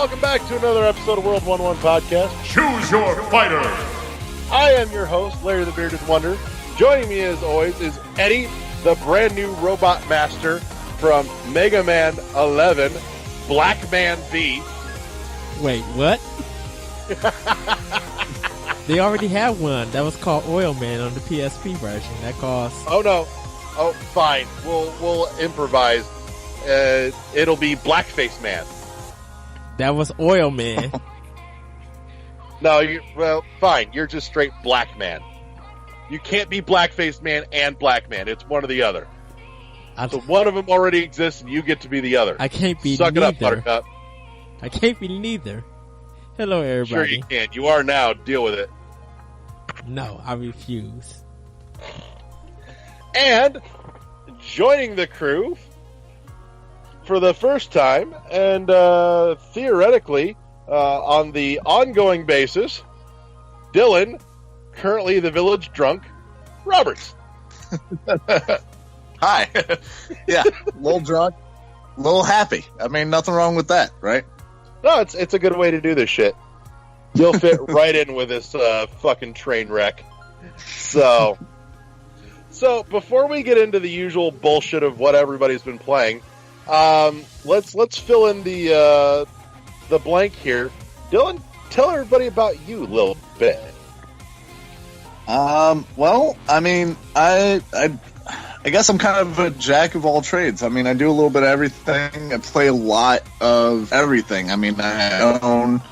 welcome back to another episode of World 1-1 Podcast. Choose your fighter! I am your host, Larry the Bearded Wonder. Joining me as always is Eddie, the brand new robot master from Mega Man 11, Black Man V. Wait, what? They already have one that was called Oil Man on the PSP version. That cost. Oh no. Oh, fine. We'll improvise. It'll be Blackface Man. That was Oil Man. No, well, fine. You're just straight Black Man. You can't be Blackface Man and Black Man. It's one or the other. So one of them already exists, and you get to be the other. I can't be Suck neither. it up, Buttercup. I can't be neither. Hello, everybody. Sure you can. You are now. Deal with it. No, I refuse. And joining the crew for the first time, and theoretically on the ongoing basis, Dylan, currently the village drunk, Roberts. Hi. Yeah, a little drunk, a little happy. I mean, nothing wrong with that, right? No, it's a good way to do this shit. You'll fit right in with this fucking train wreck. So before we get into the usual bullshit of what everybody's been playing, let's fill in the blank here. Dylan, tell everybody about you a little bit. Well, I mean, I guess I'm kind of a jack of all trades. I mean, I do a little bit of everything. I play a lot of everything. I mean, I own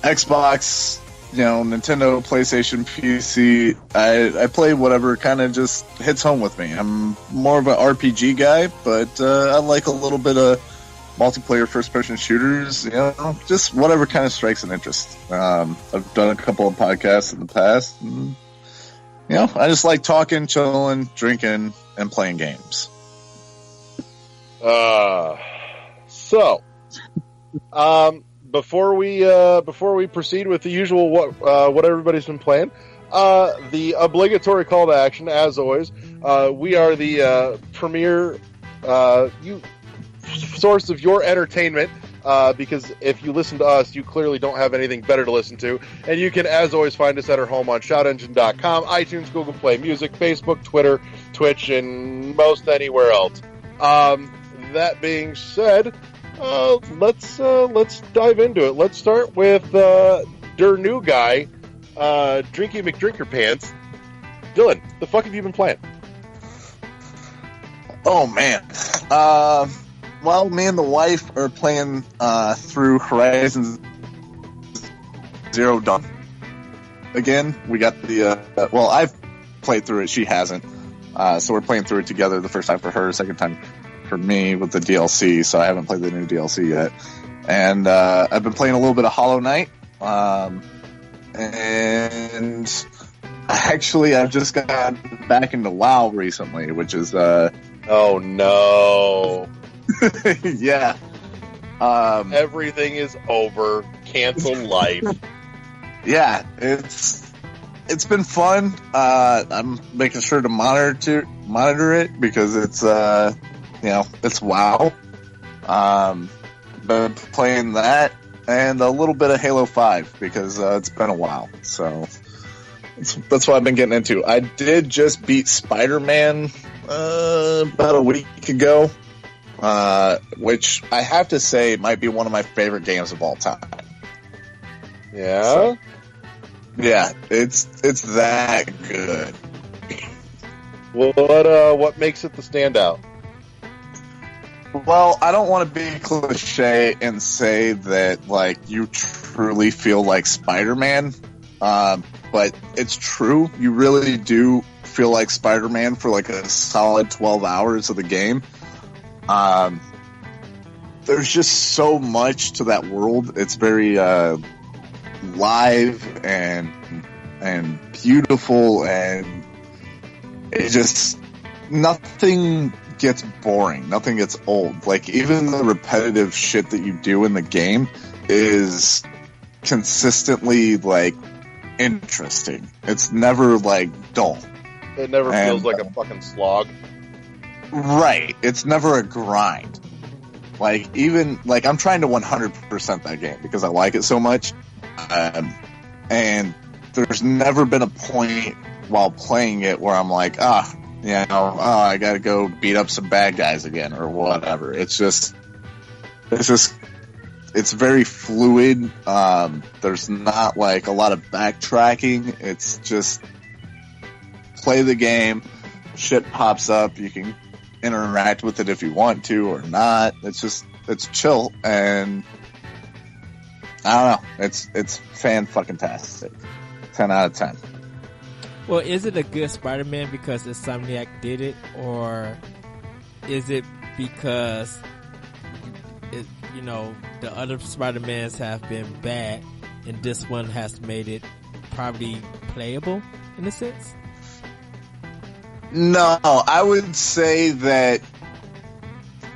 Xbox, Nintendo, PlayStation, PC. I play whatever kind of just hits home with me. I'm more of an RPG guy, but I like a little bit of multiplayer first-person shooters, just whatever kind of strikes an interest. I've done a couple of podcasts in the past, and, I just like talking, chilling, drinking, and playing games. Before we proceed with the usual what everybody's been playing, the obligatory call to action, as always. We are the premier source of your entertainment, because if you listen to us, you clearly don't have anything better to listen to. And you can, as always, find us at our home on shoutengine.com, iTunes, Google Play Music, Facebook, Twitter, Twitch, and most anywhere else. That being said, let's dive into it. Let's start with der new guy, Drinky McDrinkerpants. Dylan, the fuck have you been playing? Oh man, well, me and the wife are playing through Horizon Zero Dawn. Again, we got the well, I've played through it. She hasn't, so we're playing through it together. The first time for her, second time for me with the DLC, so I haven't played the new DLC yet. And I've been playing a little bit of Hollow Knight, and actually I've just got back into WoW recently, which is oh no. Yeah. Everything is over. Cancel life. Yeah, it's been fun. I'm making sure to monitor it because it's it's WoW. Been playing that and a little bit of Halo 5 because it's been a while. So that's what I've been getting into. I did just beat Spider-Man about a week ago, which I have to say might be one of my favorite games of all time. Yeah? So, yeah, it's that good. What makes it the standout? Well, I don't want to be cliche and say that, like, you truly feel like Spider-Man, but it's true. You really do feel like Spider-Man for, like, a solid 12 hours of the game. There's just so much to that world. It's very live and beautiful, and it just... nothing gets boring. Nothing gets old. Like, even the repetitive shit that you do in the game is consistently, like, interesting. It's never, like, dull. It never feels like a fucking slog. Right. It's never a grind. Like, even, like, I'm trying to 100% that game because I like it so much. And there's never been a point while playing it where I'm like, I gotta go beat up some bad guys again or whatever. It's very fluid. There's not like a lot of backtracking. It's just play the game, shit pops up, you can interact with it if you want to or not. It's chill, and I don't know. It's fan-fucking-tastic. 10 out of 10. Well, is it a good Spider-Man because Insomniac did it, or is it because the other Spider-Mans have been bad, and this one has made it probably playable in a sense? No, I would say that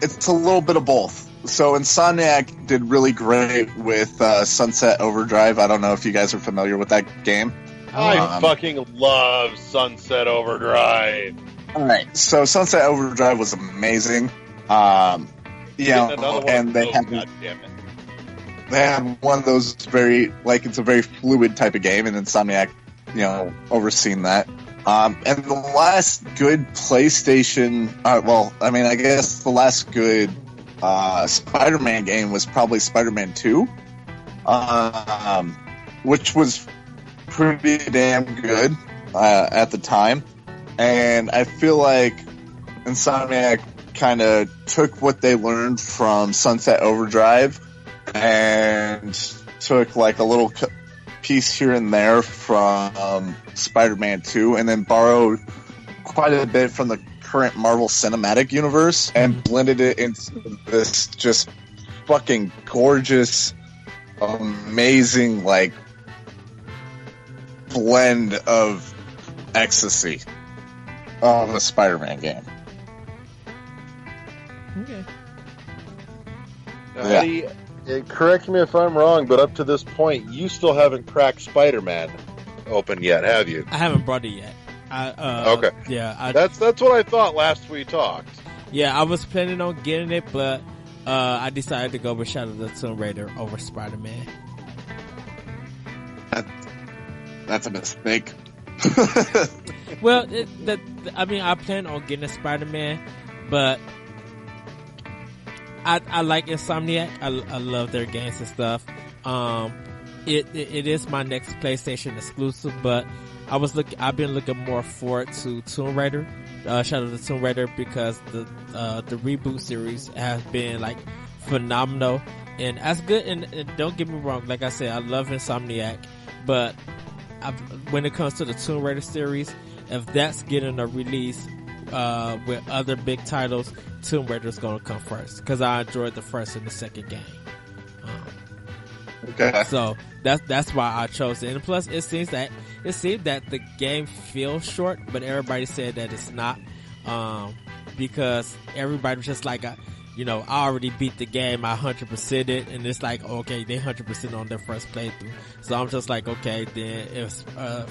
it's a little bit of both. So Insomniac did really great with Sunset Overdrive. I don't know if you guys are familiar with that game. I fucking love Sunset Overdrive. All right, so Sunset Overdrive was amazing. And they had one of those it's a very fluid type of game, and Insomniac, overseeing that. And the last good PlayStation, I guess the last good Spider-Man game was probably Spider-Man 2, which was pretty damn good at the time. And I feel like Insomniac kind of took what they learned from Sunset Overdrive and took like a little piece here and there from Spider-Man 2, and then borrowed quite a bit from the current Marvel Cinematic Universe and blended it into this just fucking gorgeous, amazing, like, blend of ecstasy of a Spider-Man game. Okay. Eddie, correct me if I'm wrong, but up to this point, you still haven't cracked Spider-Man open yet, have you? I haven't brought it yet. Okay. Yeah. That's what I thought last we talked. Yeah, I was planning on getting it, but I decided to go with Shadow of the Tomb Raider over Spider-Man. That's a mistake. Well, I plan on getting a Spider-Man, but I like Insomniac. I love their games and stuff. It is my next PlayStation exclusive, but I've been looking more forward to Tomb Raider, Shadow of the Tomb Raider, because the reboot series has been like phenomenal and as good. And don't get me wrong, like I said, I love Insomniac, but when it comes to the Tomb Raider series, if that's getting a release with other big titles, Tomb Raider is going to come first because I enjoyed the first and the second game. Okay. So that's why I chose it. And plus, it seems that the game feels short, but everybody said that it's not, because everybody was just like, I already beat the game, I 100% it, and it's like, okay, they 100% on their first playthrough. So I'm just like, okay, then if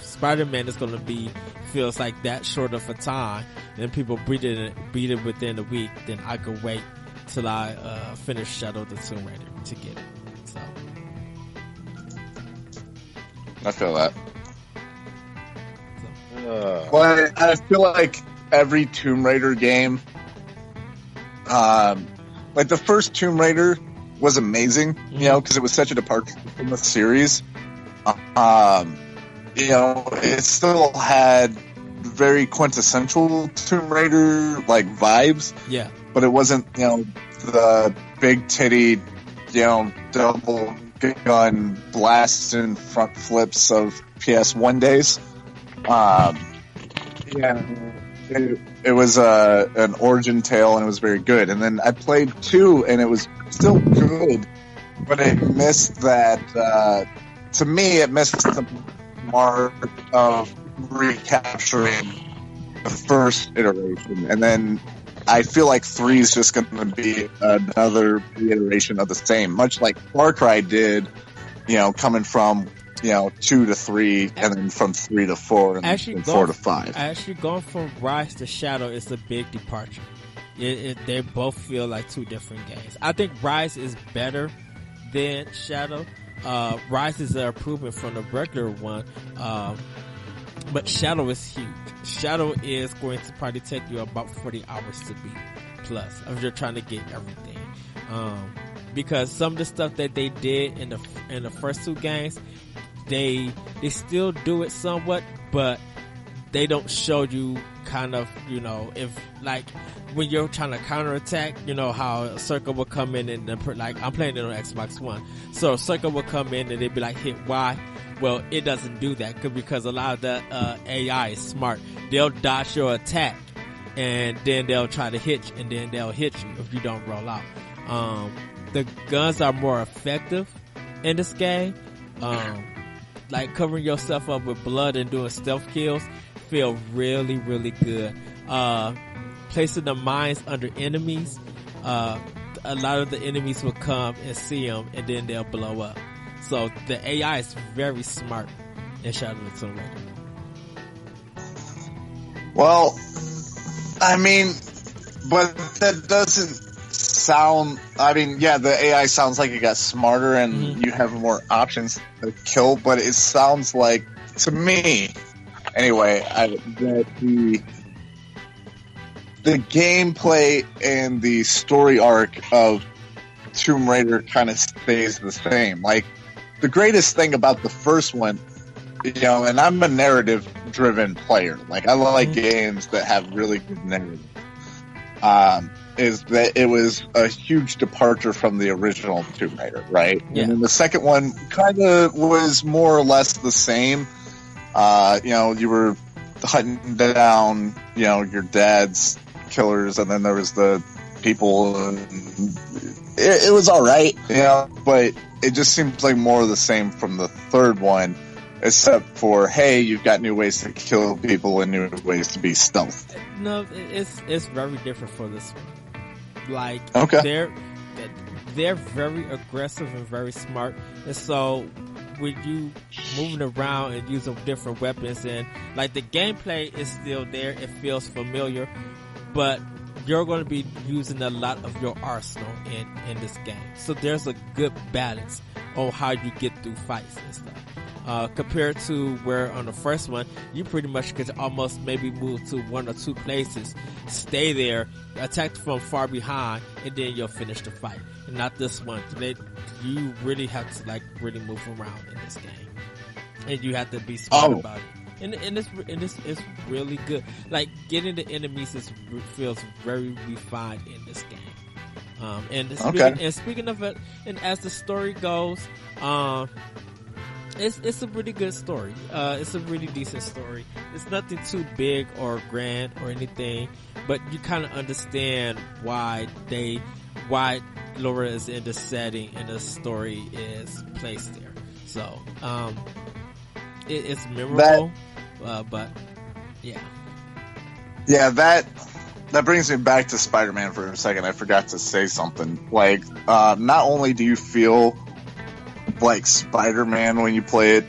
Spider-Man is going to feels like that short of a time, and people beat it within a week, then I could wait till I finish Shadow of the Tomb Raider to get it. So I feel that. Well, I feel like every Tomb Raider game, like the first Tomb Raider was amazing, because it was such a departure from the series. It still had very quintessential Tomb Raider like vibes. Yeah. But it wasn't, the big titty, double gun blasts and front flips of PS1 days. It was an origin tale, and it was very good. And then I played 2, and it was still good, but it missed that. To me, it missed the mark of recapturing the first iteration. And then I feel like 3 is just going to be another reiteration of the same, much like Far Cry did. Coming from 2 to 3, and then from 3 to 4, and then 4 to 5. Actually, going from Rise to Shadow is a big departure. They both feel like two different games. I think Rise is better than Shadow. Rise is an improvement from the regular one, but Shadow is huge. Shadow is going to probably take you about 40 hours to beat plus if you're trying to get everything. Because some of the stuff that they did in the first two games, they still do it somewhat, but they don't show you kind of, if like when you're trying to counterattack, how a circle will come in and like I'm playing it on Xbox One, so a circle will come in and they'd be like hit Y. Well, it doesn't do that because a lot of the AI is smart. They'll dodge your attack and then they'll try to hit you, and then they'll hit you if you don't roll out. The guns are more effective in this game. Like covering yourself up with blood and doing stealth kills feel really, really good. Placing the mines under enemies, a lot of the enemies will come and see them and then they'll blow up. So the AI is very smart in Shadow of the Tomb Raider. Well, I mean, but that doesn't sound, the AI sounds like it got smarter and you have more options to kill, but it sounds like, to me, anyway, that the gameplay and the story arc of Tomb Raider kind of stays the same. Like, the greatest thing about the first one, and I'm a narrative-driven player. Like, I like games that have really good narrative. Is that it was a huge departure from the original Tomb Raider, right? Yeah. And then the second one kind of was more or less the same. You were hunting down, your dad's killers, and then there was the people, and it was all right, but it just seems like more of the same from the third one, except for, hey, you've got new ways to kill people and new ways to be stealth. No, it's very different for this one. Like, okay. They're very aggressive and very smart, and so with you moving around and using different weapons, and like the gameplay is still there, it feels familiar, but you're going to be using a lot of your arsenal in this game. So there's a good balance on how you get through fights and stuff. Compared to where on the first one, you pretty much could almost maybe move to one or two places, stay there, attack from far behind, and then you'll finish the fight. And not this one. You really have to like really move around in this game, and you have to be smart about it. And it's really good. Like getting the enemies feels very refined in this game. And speaking of it, and as the story goes, it's a pretty good story. It's a really decent story. It's nothing too big or grand or anything, but you kind of understand why Laura is in the setting and the story is placed there. So, it's memorable, but yeah. Yeah, that brings me back to Spider-Man for a second. I forgot to say something. Like, not only do you feel like Spider-Man when you play it,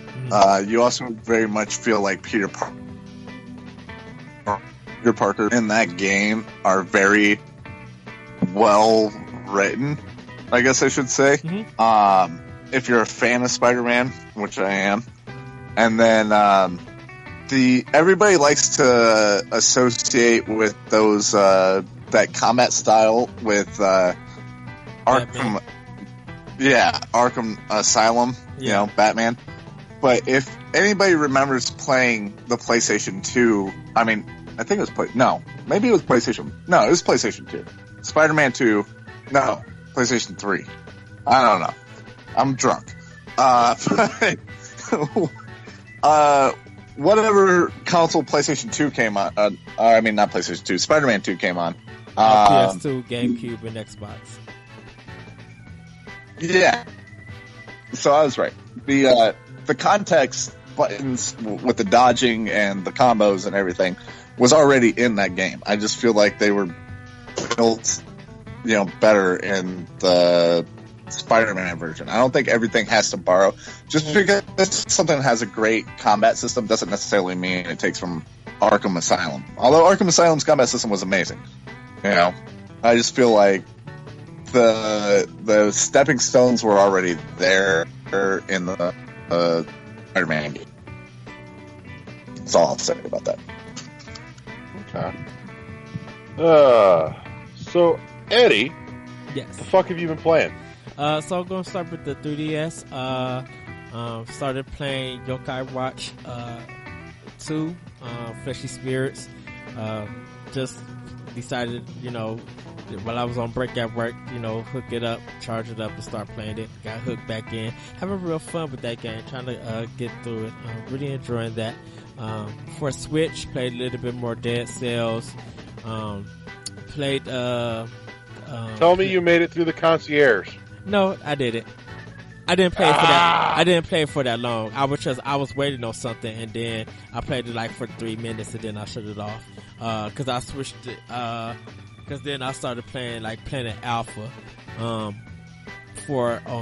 you also very much feel like Peter Parker in that game are very well written, I guess I should say. If you're a fan of Spider-Man, which I am, and then everybody likes to associate with those that combat style with Arkham. Yeah, Arkham Asylum, Batman. But if anybody remembers playing the PlayStation 2, I think it was maybe it was PlayStation. No, it was PlayStation 2. Spider-Man 2. No, PlayStation 3. I don't know. I'm drunk. Whatever console PlayStation 2 came on, not PlayStation 2, Spider-Man 2 came on. PS2, GameCube, and Xbox. Yeah. So I was right. The context buttons with the dodging and the combos and everything was already in that game. I just feel like they were built, better in the Spider-Man version. I don't think everything has to borrow. Just because something has a great combat system doesn't necessarily mean it takes from Arkham Asylum. Although Arkham Asylum's combat system was amazing. I just feel like the stepping stones were already there in the Spider-Man game. That's all I'll say about that. Okay. So Eddie, Yes. the fuck have you been playing? So I'm gonna start with the 3DS. Started playing Yokai Watch 2, Fleshy Spirits. Just decided, while I was on break at work, hook it up, charge it up, and start playing it. Got hooked back in. Having real fun with that game, trying to get through it. Really enjoying that. For Switch, played a little bit more Dead Cells. Played. Tell me you made it through the concierge. No, I didn't. I didn't play it for that. I didn't play it for that long. I was waiting on something, and then I played it like for 3 minutes, and then I shut it off. Cause I switched it. Cause then I started playing Planet Alpha, on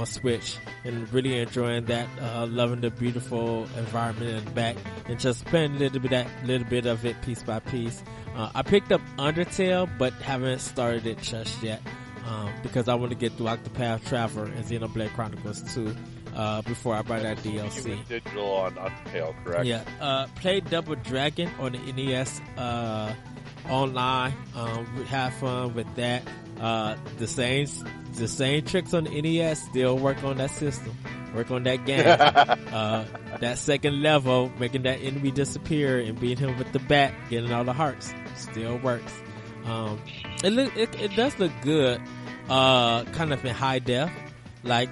Switch, and really enjoying that. Loving the beautiful environment in the back, and just playing a little bit of it piece by piece. I picked up Undertale, but haven't started it just yet. Because I want to get through Octopath Traveler and Xenoblade Chronicles 2 before I buy that DLC. You went digital on Undertale, correct? Yeah. Played Double Dragon on the NES online. Have fun with that. The same tricks on the NES still work on that system. Work on that game. That second level, making that enemy disappear and beating him with the bat, getting all the hearts, still works. It does look good, kind of in high def, like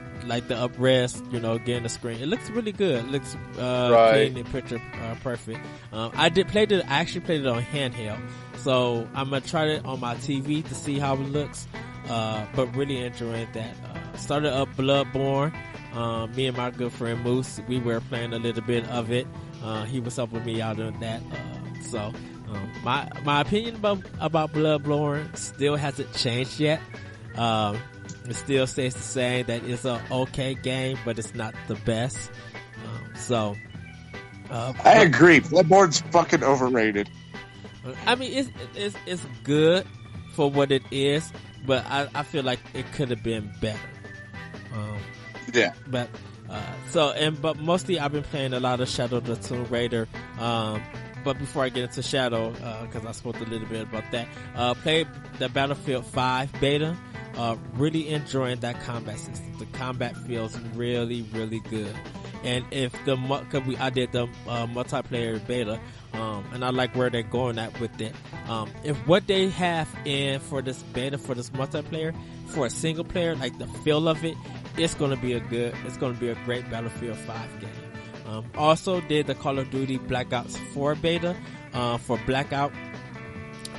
the up-res, getting the screen. It looks really good. It looks, clean and picture, perfect. I actually played it on handheld, so I'm gonna try it on my TV to see how it looks, but really enjoying that. Started up Bloodborne, me and my good friend Moose, we were playing a little bit of it. He was helping me out on that, my opinion about Bloodborne still hasn't changed yet. It still stays the same, that it's an okay game, but it's not the best. I agree. Bloodborne's fucking overrated. I mean, it's good for what it is, but I feel like it could have been better. Yeah. But mostly I've been playing a lot of Shadow of the Tomb Raider. But before I get into Shadow, because I spoke a little bit about that, played the Battlefield 5 beta. Really enjoying that combat system. The combat feels really, really good. And if I did the multiplayer beta, and I like where they're going at with it. If what they have in for this beta, for this multiplayer, for a single player, like the feel of it, it's gonna be a great Battlefield 5 game. Also did the Call of Duty Black Ops 4 beta, for Blackout.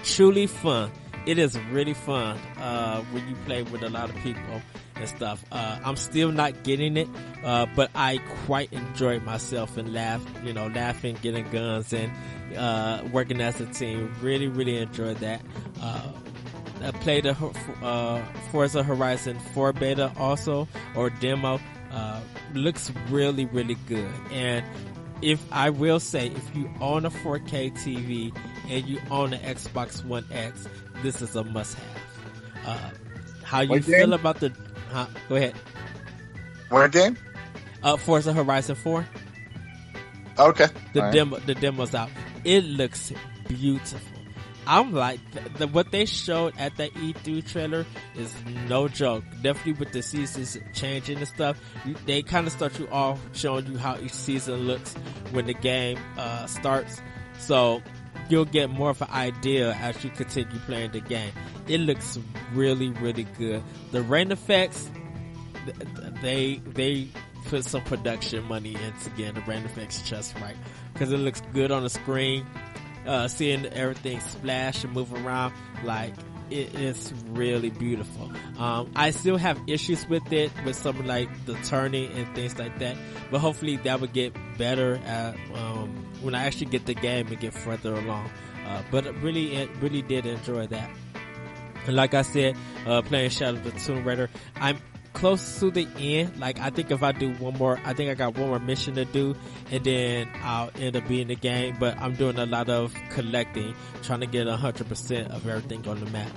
Truly fun. It is really fun, when you play with a lot of people and stuff. I'm still not getting it, but I quite enjoyed myself and laughing, getting guns and, working as a team. Really, really enjoyed that. I played a Forza Horizon 4 beta also, or demo. Looks really, really good. And if you own a 4K TV and you own an Xbox One X, this is a must-have. How you feel about the? Go ahead. What game? Forza Horizon 4. Okay. The demo's out. It looks beautiful. I'm like, what they showed at the E3 trailer is no joke. Definitely with the seasons changing and stuff, they kind of start you off showing you how each season looks when the game starts. So you'll get more of an idea as you continue playing the game. It looks really, really good. The rain effects, they put some production money into getting the rain effects just right, because it looks good on the screen. Seeing everything splash and move around, like, it is really beautiful. I still have issues with it, with something like the turning and things like that, but hopefully that would get better when I actually get the game and get further along. But it really did enjoy that. And like I said, playing Shadow of the Tomb Raider, I'm close to the end. Like, I think if I do I got one more mission to do, and then I'll end up beating the game. But I'm doing a lot of collecting, trying to get 100% of everything on the map.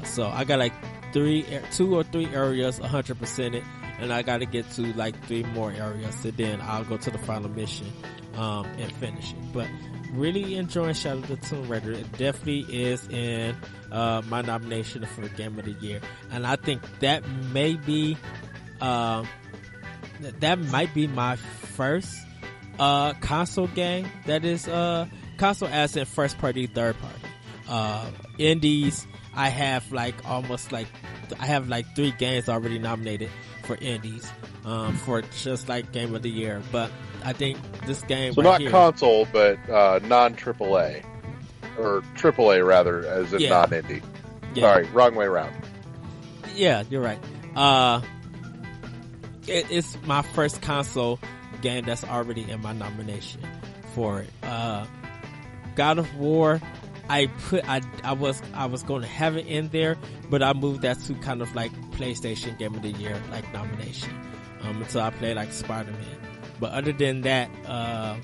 So I got like 2 or 3 areas 100% it, and I got to get to like 3 more areas, and then I'll go to the final mission and finish it. But really enjoying Shadow of the Tomb Raider. It definitely is in my nomination for Game of the Year, and I think that may be that might be my first console game that is console as in first party, third party. Indies, I have like I have like 3 games already nominated for indies for just like Game of the Year, but I think this game so right not here, console, but non AAA or AAA rather, as in non indie. Yeah. Sorry, wrong way around. Yeah, you're right. It's my first console game that's already in my nomination for it. God of War, I was going to have it in there, but I moved that to kind of like PlayStation Game of the Year like nomination until I played like Spider-Man. But other than that,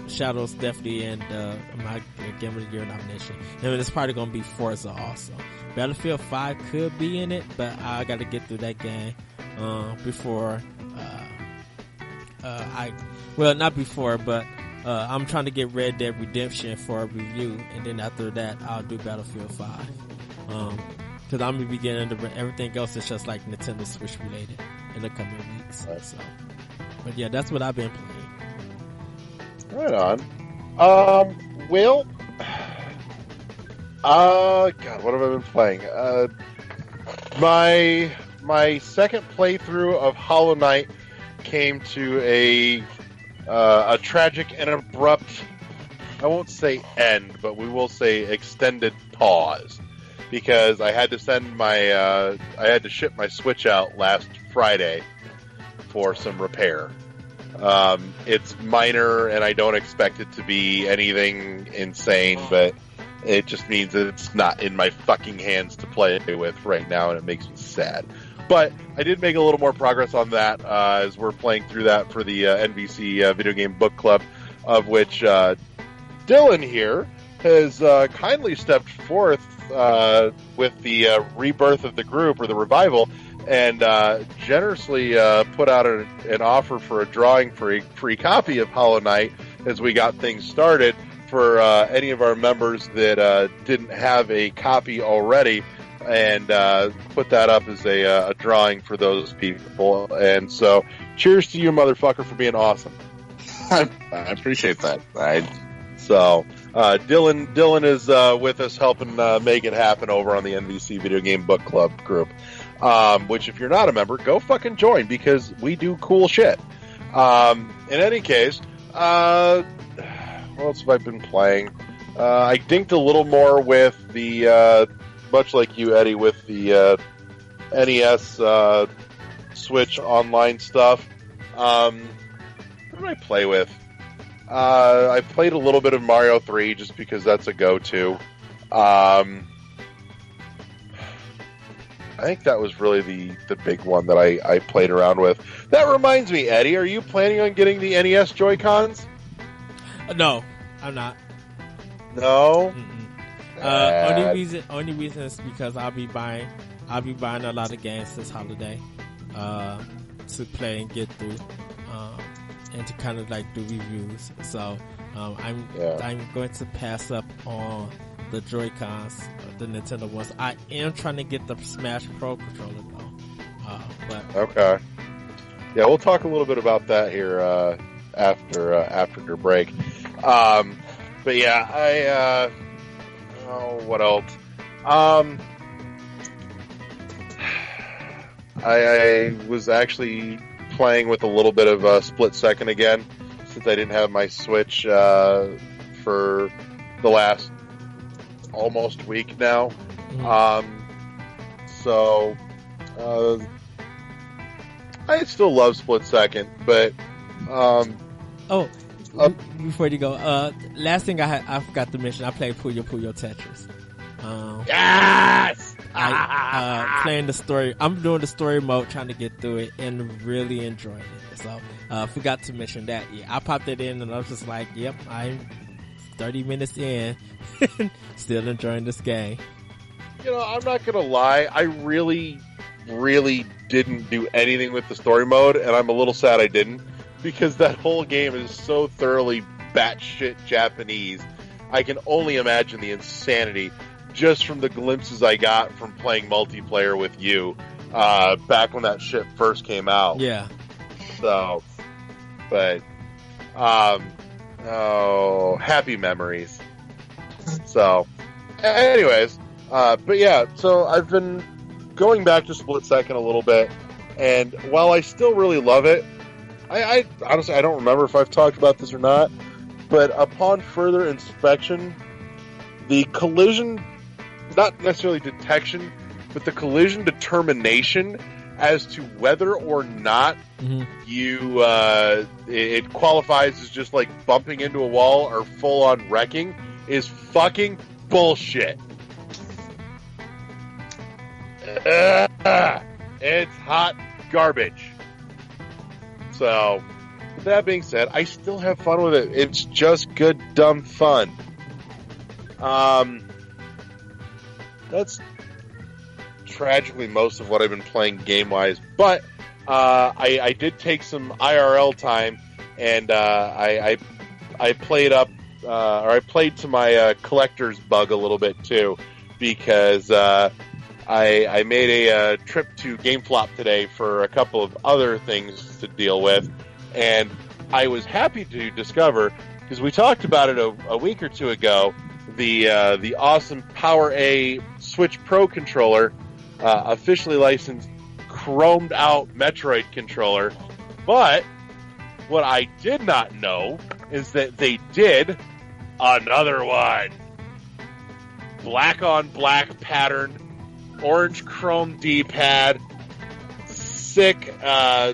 Shadow's definitely in my Game of the Year nomination. And it's probably going to be Forza also. Battlefield 5 could be in it, but I got to get through that game before not before, but I'm trying to get Red Dead Redemption for a review, and then after that, I'll do Battlefield 5. Because I'm going to be getting into everything else is just like Nintendo Switch related in the coming weeks. So, but yeah, that's what I've been playing. Right on. Will, God, what have I been playing? My second playthrough of Hollow Knight came to a tragic and abrupt, I won't say end, but we will say extended pause, because I had to I had to ship my Switch out last Friday for some repair. It's minor, and I don't expect it to be anything insane, but it just means that it's not in my fucking hands to play with right now, and it makes me sad. But I did make a little more progress on that as we're playing through that for the NBC Video Game Book Club, of which Dylan here has kindly stepped forth with the rebirth of the group, or the revival, and generously put out an offer for a drawing for a free copy of Hollow Knight as we got things started for any of our members that didn't have a copy already, and put that up as a drawing for those people. And so, cheers to you, motherfucker, for being awesome. I appreciate that. So, Dylan is with us helping make it happen over on the NBC Video Game Book Club group. Which, if you're not a member, go fucking join, because we do cool shit. In any case, what else have I been playing? I dinked a little more with the, much like you, Eddie, with the NES Switch online stuff. What did I play with? I played a little bit of Mario 3 just because that's a go-to. I think that was really the big one that I played around with. That reminds me, Eddie, are you planning on getting the NES Joy-Cons? No, I'm not. No? Only reason is because I'll be buying a lot of games this holiday to play and get through, and to kind of like do reviews. So I'm going to pass up on the Joy-Cons, the Nintendo ones. I am trying to get the Smash Pro controller though. But okay, yeah, we'll talk a little bit about that here after your break. But yeah, what else? I was actually playing with a little bit of Split Second again, since I didn't have my Switch for the last almost week now. So I still love Split Second, but before you go, last thing I forgot to mention, I played Puyo Puyo Tetris. Yes! I playing the story. I'm doing the story mode, trying to get through it, and really enjoying it. So forgot to mention that. Yeah, I popped it in, and I was just like, "Yep, I'm 30 minutes in, still enjoying this game." I'm not gonna lie. I really, really didn't do anything with the story mode, and I'm a little sad I didn't, because that whole game is so thoroughly batshit Japanese. I can only imagine the insanity just from the glimpses I got from playing multiplayer with you back when that shit first came out. Yeah. So, but, happy memories. So, anyways, but yeah, so I've been going back to Split Second a little bit, and while I still really love it, I honestly, I don't remember if I've talked about this or not, but upon further inspection, the collision, not necessarily detection, but the collision determination as to whether or not you it qualifies as just like bumping into a wall or full on wrecking is fucking bullshit. It's hot garbage. So, with that being said, I still have fun with it. It's just good, dumb fun. That's tragically most of what I've been playing game-wise, but I did take some IRL time, and I played up, or I played to my collector's bug a little bit too, because I made a trip to GameFlop today for a couple of other things to deal with, and I was happy to discover, because we talked about it a week or two ago, the awesome Power A Switch Pro controller, officially licensed chromed out Metroid controller. But what I did not know is that they did another one. Black on black pattern, orange chrome D-pad, sick S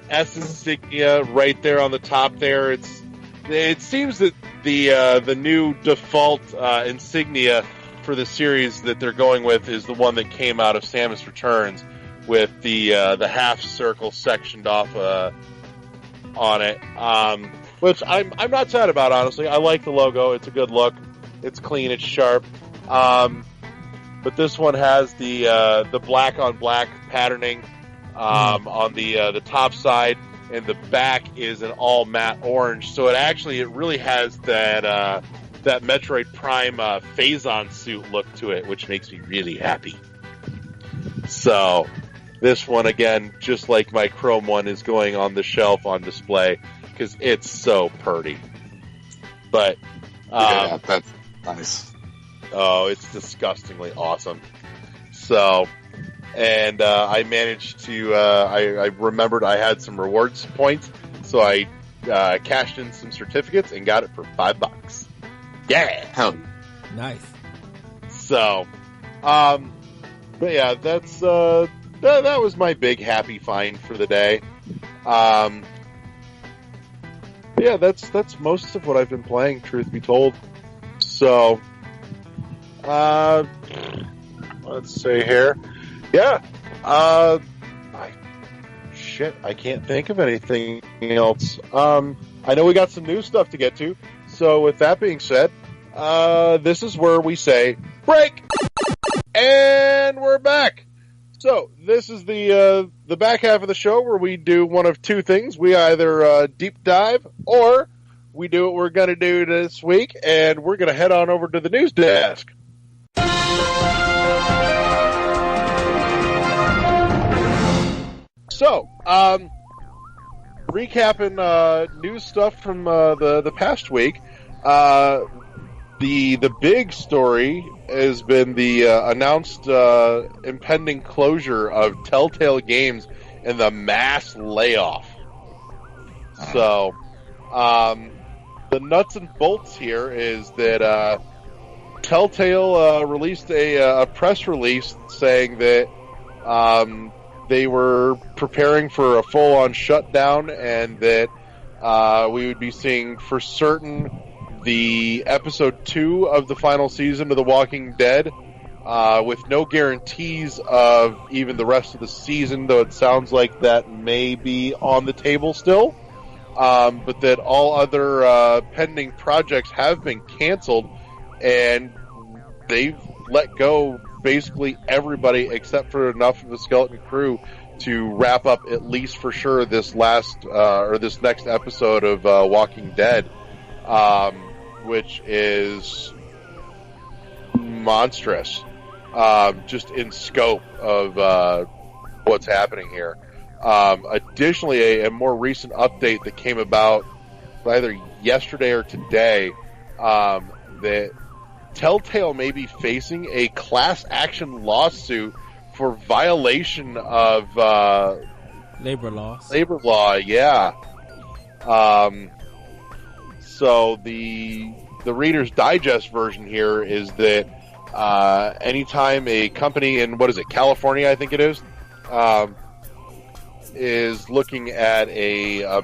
insignia right there on the top there. It seems that the new default insignia for the series that they're going with is the one that came out of Samus Returns, with the half circle sectioned off on it, which I'm not sad about, honestly. I like the logo; it's a good look, it's clean, it's sharp. But this one has the black on black patterning on the top side, and the back is an all matte orange. So it really has that Metroid Prime Phazon suit look to it, which makes me really happy. So this one, again, just like my Chrome one, is going on the shelf on display because it's so pretty. But yeah, that's nice. Oh, it's disgustingly awesome. So, and I managed to, I remembered I had some rewards points, so I cashed in some certificates and got it for $5. Yeah! Hell. Nice. So, but yeah, that's, that was my big happy find for the day. Yeah, that's most of what I've been playing, truth be told. So, let's see here. Yeah. I can't think of anything else. I know we got some new stuff to get to. So with that being said, this is where we say break, and we're back. So this is the back half of the show where we do one of two things. We either deep dive, or we do what we're going to do this week, and we're going to head on over to the news desk. So, recapping news stuff from the past week. The big story has been the announced impending closure of Telltale Games and the mass layoff. So, the nuts and bolts here is that Telltale released a press release saying that they were preparing for a full-on shutdown, and that we would be seeing for certain the episode 2 of the final season of The Walking Dead, with no guarantees of even the rest of the season, though it sounds like that may be on the table still, but that all other pending projects have been canceled, and they've let go basically everybody except for enough of the skeleton crew to wrap up at least for sure this this next episode of Walking Dead, which is monstrous, just in scope of what's happening here. Additionally, a more recent update that came about either yesterday or today, that Telltale may be facing a class action lawsuit for violation of labor laws. Labor law, yeah. So the Reader's Digest version here is that anytime a company in, what is it, California, I think it is looking at a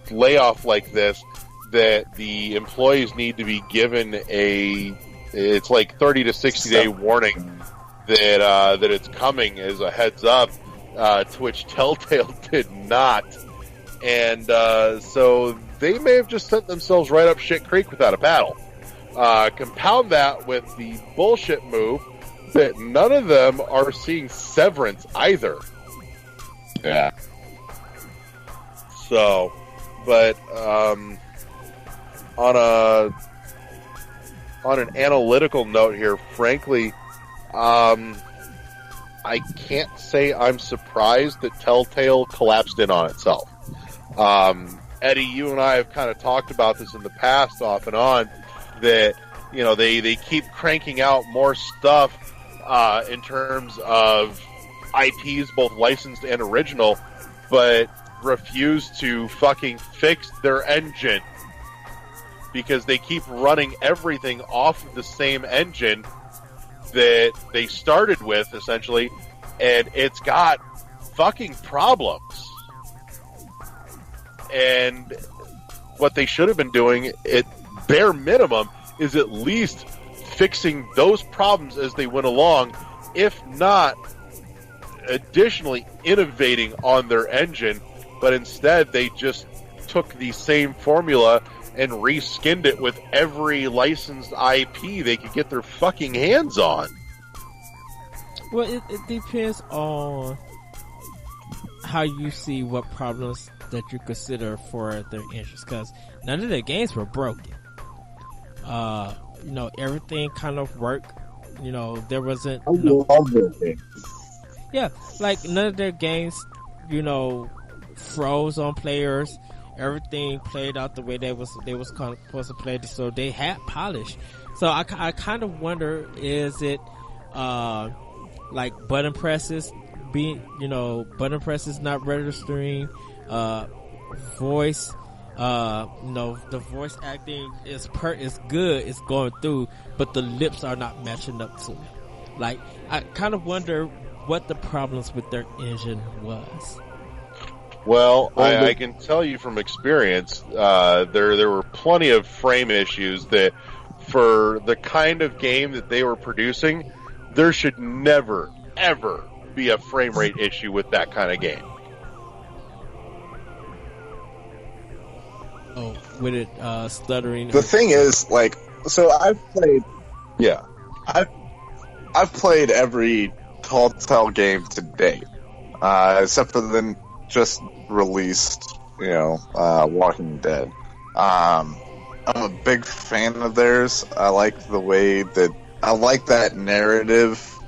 layoff like this, that the employees need to be given it's like 30 to 60 day warning that it's coming as a heads up, to which Telltale did not. And so they may have just sent themselves right up shit creek without a paddle. Compound that with the bullshit move that none of them are seeing severance either. Yeah. So, but on an analytical note here, frankly, I can't say I'm surprised that Telltale collapsed in on itself. Eddie, you and I have kind of talked about this in the past off and on, that, you know, they keep cranking out more stuff in terms of IPs, both licensed and original, but refuse to fucking fix their engine because they keep running everything off of the same engine that they started with, essentially, and it's got fucking problems. And what they should have been doing, at bare minimum, is at least fixing those problems as they went along, if not additionally innovating on their engine. But instead they just took the same formula and reskinned it with every licensed IP they could get their fucking hands on. Well, it depends on how you see what problems that you consider for their interest, because none of their games were broken. You know, everything kind of worked. You know, there wasn't. I love their games. Yeah, like none of their games, you know, froze on players. Everything played out the way they was kind of supposed to play. So they had polish. So I kind of wonder, is it like button presses button presses not registering, voice, the voice acting is good, it's going through, but the lips are not matching up to it. Like, I kind of wonder what the problems with their engine was. Well, I can tell you from experience, there were plenty of frame issues that, for the kind of game that they were producing, there should never, ever be a frame rate issue with that kind of game. Oh, with it stuttering. The thing is, like, so I've played every Telltale game to date, except for the just released, Walking Dead. I'm a big fan of theirs. I like the way that narrative,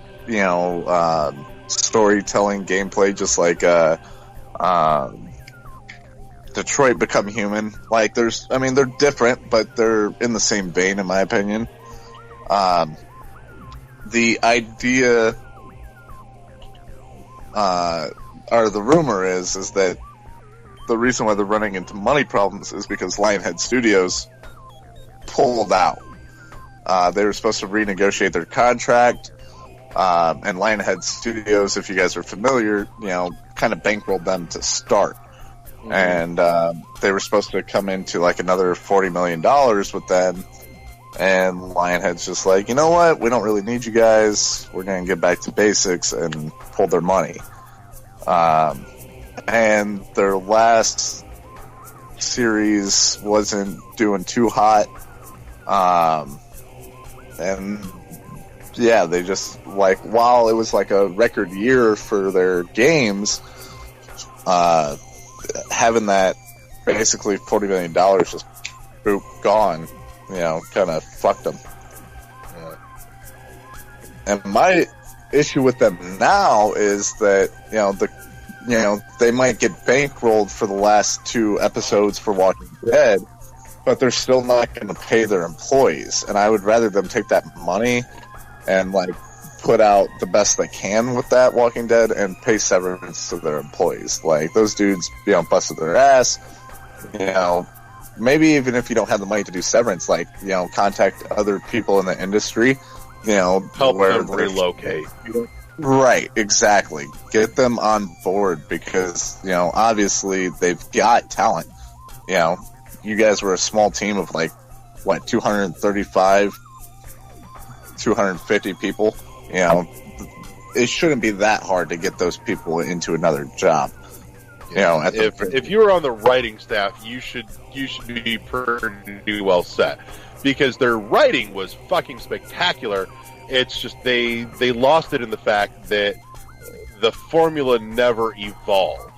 storytelling gameplay, just like Detroit Become Human. Like, they're different, but they're in the same vein, in my opinion. The idea, or the rumor is that the reason why they're running into money problems is because Lionhead Studios pulled out. They were supposed to renegotiate their contract, and Lionhead Studios, if you guys are familiar, kind of bankrolled them to start. Mm-hmm. And they were supposed to come into like another $40 million with them, and Lionhead's just like, you know what, we don't really need you guys, we're going to get back to basics, and pull their money. And their last series wasn't doing too hot, and yeah, they just, like, while it was like a record year for their games, having that basically $40 million just boop, gone, kind of fucked them. Yeah. And my issue with them now is that, they might get bankrolled for the last 2 episodes for Walking Dead, but they're still not going to pay their employees. And I would rather them take that money and, like, put out the best they can with that Walking Dead and pay severance to their employees. Like, those dudes, busted their ass. Maybe even if you don't have the money to do severance, like, contact other people in the industry, help them relocate. Right, exactly. Get them on board because, obviously they've got talent. You guys were a small team of 235, 250 people. It shouldn't be that hard to get those people into another job. If you were on the writing staff, you should be pretty well set because their writing was fucking spectacular. It's just they lost it in the fact that the formula never evolved.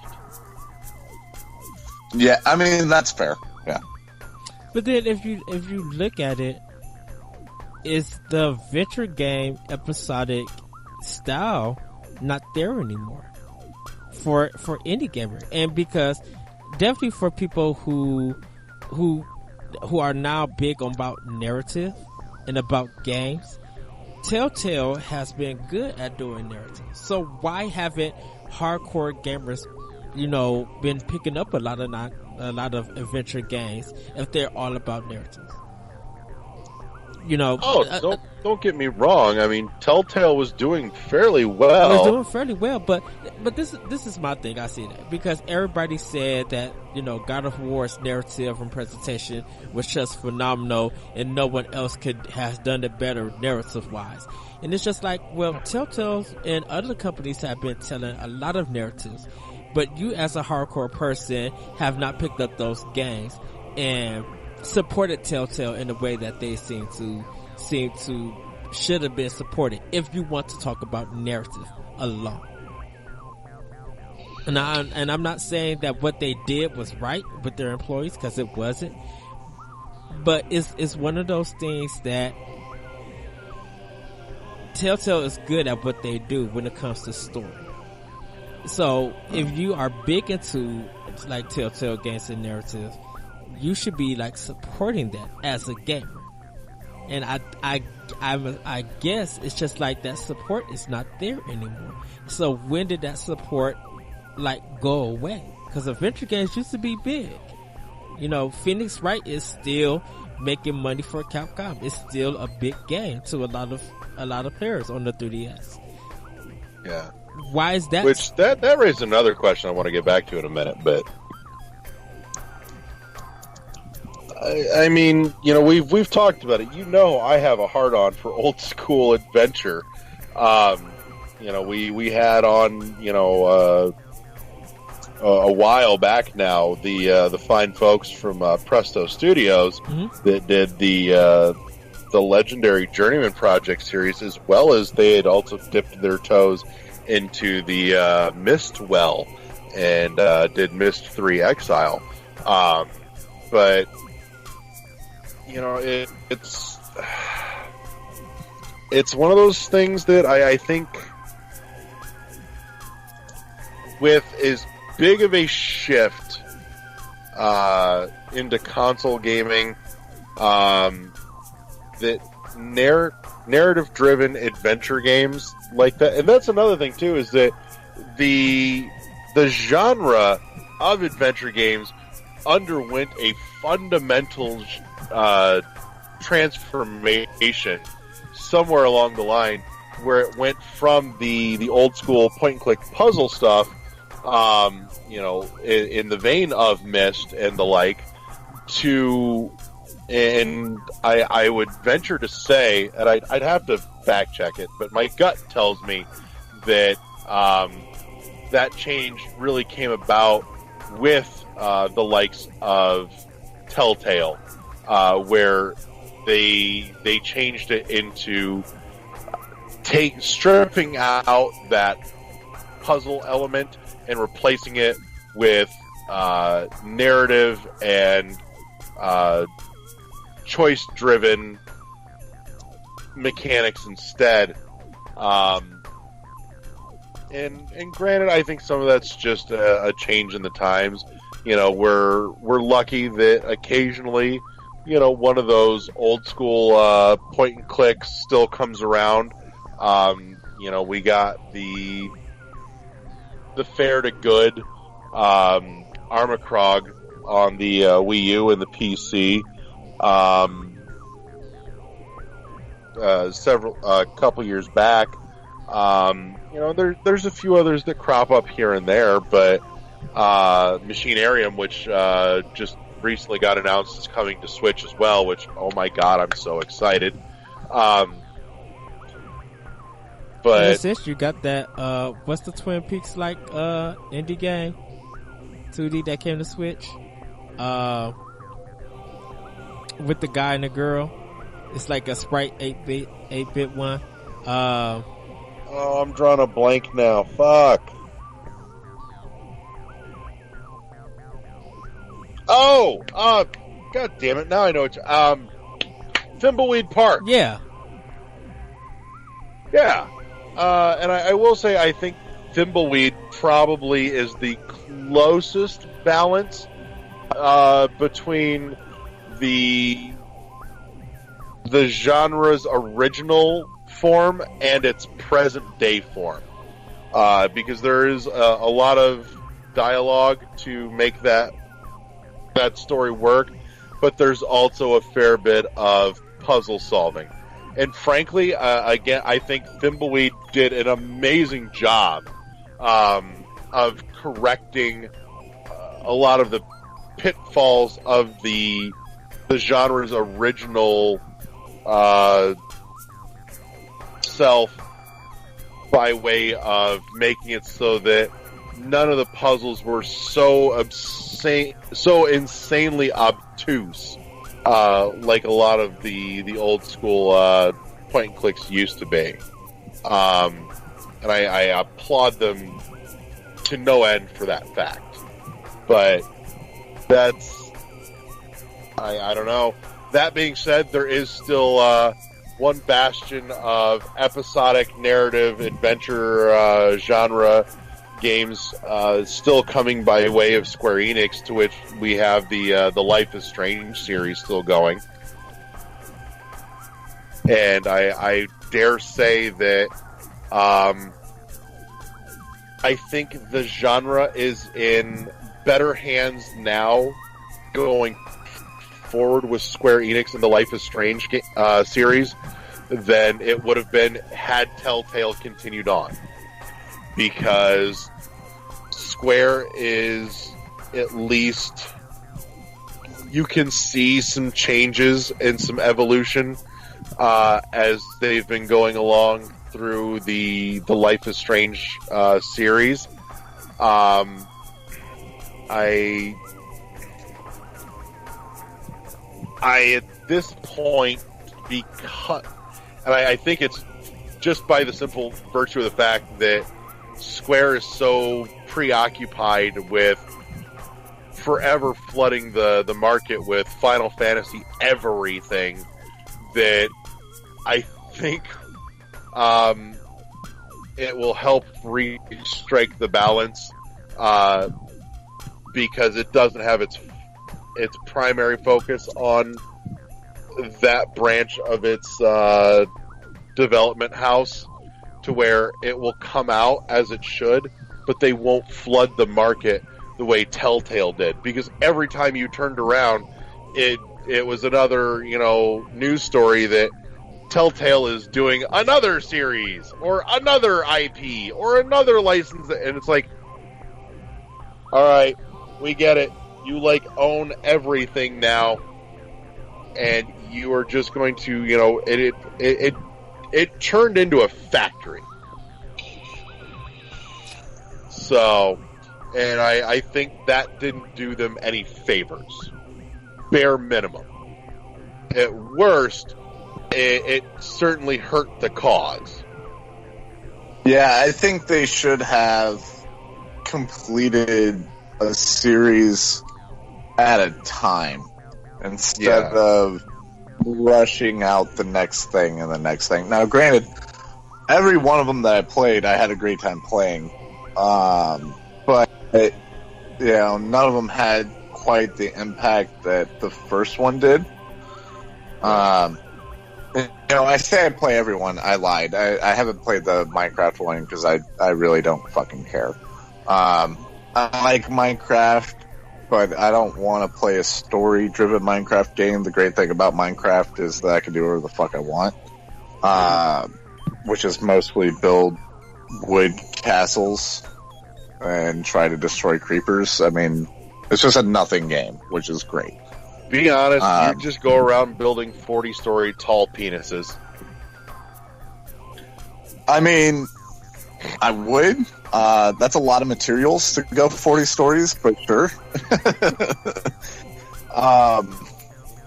Yeah, I mean that's fair. Yeah, but then if you look at it, is the adventure game episodic style not there anymore for any gamer? And because definitely for people who are now big about narrative and about games, Telltale has been good at doing narrative. So why haven't hardcore gamers, been picking up a lot of adventure games if they're all about narratives? Don't get me wrong. I mean, Telltale was doing fairly well. It was doing fairly well, but this is my thing. I see that because everybody said that God of War's narrative and presentation was just phenomenal, and no one else has done it better narrative wise. And it's just like, well, Telltale and other companies have been telling a lot of narratives, but you as a hardcore person have not picked up those games and supported Telltale in the way that they seem to should have been supported if you want to talk about narrative alone. And I'm not saying that what they did was right with their employees, because it wasn't, but it's one of those things that Telltale is good at what they do when it comes to story. So if you are big into like Telltale games and narrative, you should be like supporting that as a gamer. And I guess it's just like that support is not there anymore. So when did that support like go away? Because adventure games used to be big. Phoenix Wright is still making money for Capcom. It's still a big game to a lot of players on the 3DS. Yeah. Why is that? Which that raises another question I want to get back to in a minute, but I mean, we've talked about it. I have a hard on for old school adventure. We had on, a while back now, the fine folks from Presto Studios that did the legendary Journeyman Project series, as well as they had also dipped their toes into the Mistwell and did Myst 3 Exile. But it's one of those things that I think with as big of a shift into console gaming, that narrative driven adventure games like that, and that's another thing too, is that the genre of adventure games underwent a fundamental transformation somewhere along the line, where it went from the old school point and click puzzle stuff, in the vein of Myst and the like, to, and I would venture to say, and I'd have to fact check it, but my gut tells me that that change really came about with the likes of Telltale, where they changed it into stripping out that puzzle element and replacing it with narrative and choice-driven mechanics instead. And granted, I think some of that's just a change in the times. We're lucky that occasionally, one of those old school point and clicks still comes around. We got the fair to good Armacrog on the Wii U and the PC. Couple years back. There's a few others that crop up here and there, but Machinarium, which just recently got announced, is coming to Switch as well, which, oh my god, I'm so excited. But you got that, what's the Twin Peaks like indie game? 2D that came to Switch? With the guy and the girl. It's like a Sprite 8-bit one. I'm drawing a blank now. Fuck. God damn it. Now I know it's, Thimbleweed Park. Yeah. Yeah. And I will say, I think Thimbleweed probably is the closest balance, between the genre's original form and its present day form, because there is a lot of dialogue to make that story work, but there's also a fair bit of puzzle solving. And frankly, again, I think Thimbleweed did an amazing job of correcting a lot of the pitfalls of the genre's original self, by way of making it so that none of the puzzles were so insanely obtuse, like a lot of the old school point and clicks used to be. And I applaud them to no end for that fact. But that's, I don't know. That being said, there is still one bastion of episodic narrative adventure genre games still coming by way of Square Enix, to which we have the Life is Strange series still going. And I dare say that I think the genre is in better hands now going forward with Square Enix and the Life is Strange series than it would have been had Telltale continued on. Because Square is, at least, you can see some changes and some evolution as they've been going along through the Life is Strange series. I at this point, because, and I think it's just by the simple virtue of the fact that Square is so preoccupied with forever flooding the market with Final Fantasy everything, that I think it will help strike the balance, because it doesn't have its primary focus on that branch of its development house, to where it will come out as it should, but they won't flood the market the way Telltale did. Because every time you turned around, it was another, news story that Telltale is doing another series, or another IP, or another license, and it's like, alright, we get it. You, own everything now, and you are just going to, it turned into a factory. So, and I think that didn't do them any favors. Bare minimum. At worst, it certainly hurt the cause. Yeah, I think they should have completed a series at a time instead of rushing out the next thing and the next thing. Now, granted, every one of them that I played, I had a great time playing. But, none of them had quite the impact that the first one did. I say I play everyone. I lied. I haven't played the Minecraft one because I really don't fucking care. I like Minecraft, but I don't want to play a story-driven Minecraft game. The great thing about Minecraft is that I can do whatever the fuck I want, which is mostly build wood castles and try to destroy creepers. I mean, it's just a nothing game, which is great. Be honest, you just go around building 40-story tall penises. I mean, I would. That's a lot of materials to go 40 stories, but sure.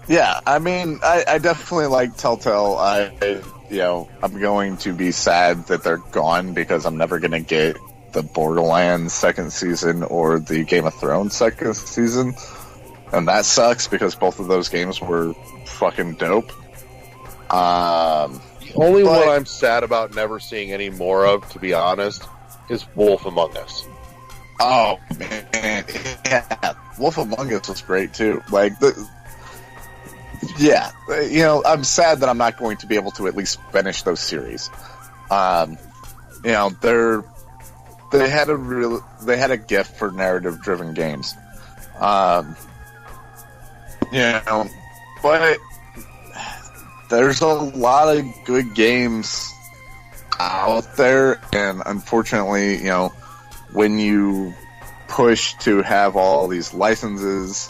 Yeah, I mean, I definitely like Telltale. I'm going to be sad that they're gone because I'm never going to get the Borderlands second season or the Game of Thrones second season. And that sucks because both of those games were fucking dope. The only one I'm sad about never seeing any more of, to be honest, is Wolf Among Us. Oh, man. Yeah. Wolf Among Us was great, too. I'm sad that I'm not going to be able to at least finish those series. They had a gift for narrative-driven games. But there's a lot of good games out there, and unfortunately, when you push to have all these licenses,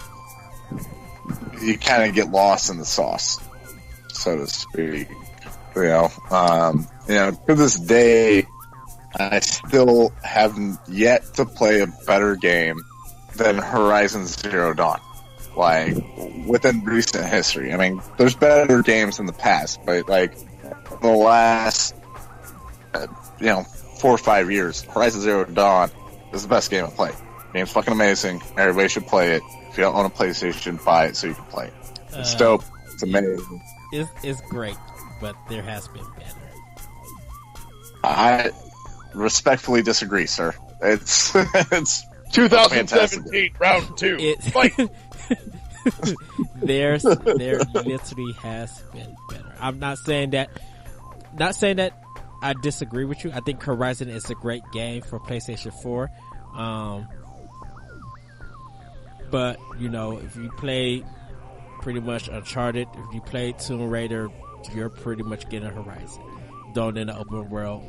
you kind of get lost in the sauce, so to speak. To this day, I still haven't yet to play a better game than Horizon Zero Dawn. Within recent history. I mean, there's better games in the past, but the last 4 or 5 years, Horizon Zero Dawn is the best game I've played. The game's fucking amazing. Everybody should play it. If you don't own a PlayStation, buy it so you can play it. It's dope. It's amazing. It's great, but there has been better. I respectfully disagree, sir. It's 2017 round 2. Fight. There literally has been better. I'm not saying that I disagree with you. I think Horizon is a great game for PlayStation 4. But if you play pretty much Uncharted, if you play Tomb Raider, you're pretty much getting Horizon. Don't in the open world.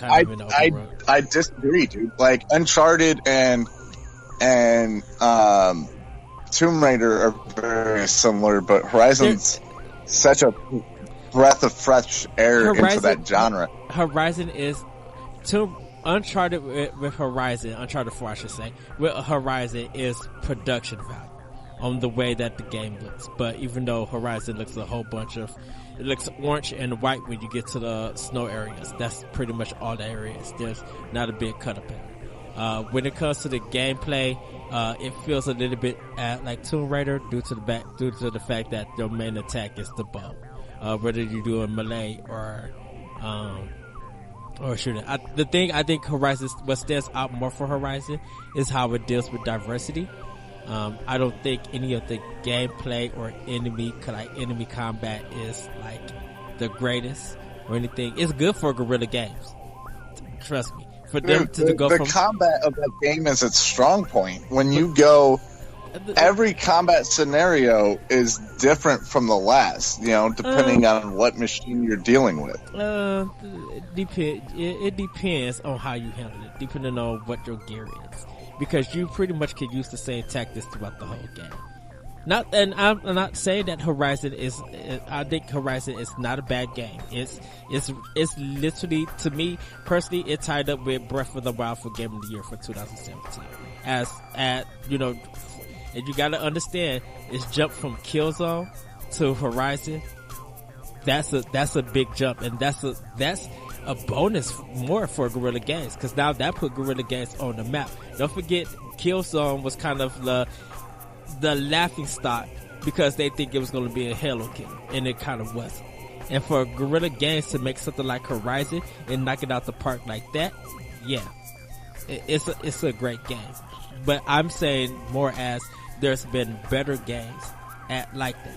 I disagree, dude. Uncharted and Tomb Raider are very similar, but Horizon's such a breath of fresh air into that genre. Horizon is Uncharted with Horizon, Uncharted 4 I should say, with Horizon is production value on the way that the game looks. But even though Horizon looks it looks orange and white when you get to the snow areas, that's pretty much all the areas. There's not a big cut up. When it comes to the gameplay, it feels a little bit like Tomb Raider due to the fact that your main attack is the bow. Whether you do a melee or shooting. The thing I think what stands out more for Horizon is how it deals with diversity. I don't think any of the gameplay or enemy combat is the greatest or anything. It's good for guerrilla games. Trust me. For them to go the combat of that game is its strong point. When you go, every combat scenario is different from the last, depending on what machine you're dealing with. It depends on how you handle it, depending on what your gear is. Because you pretty much can use the same tactics throughout the whole game. I'm not saying that Horizon is. I think Horizon is not a bad game. It's literally, to me personally, it tied up with Breath of the Wild for Game of the Year for 2017. And you gotta understand, it's jumped from Killzone to Horizon. That's a big jump, and that's a bonus more for Guerrilla Games, because now that put Guerrilla Games on the map. Don't forget, Killzone was kind of the laughing stock because they think it was going to be a Halo game, and it kind of wasn't. And for Guerrilla Games to make something like Horizon and knock it out the park like that, yeah, it's a great game. But I'm saying more as there's been better games at like that.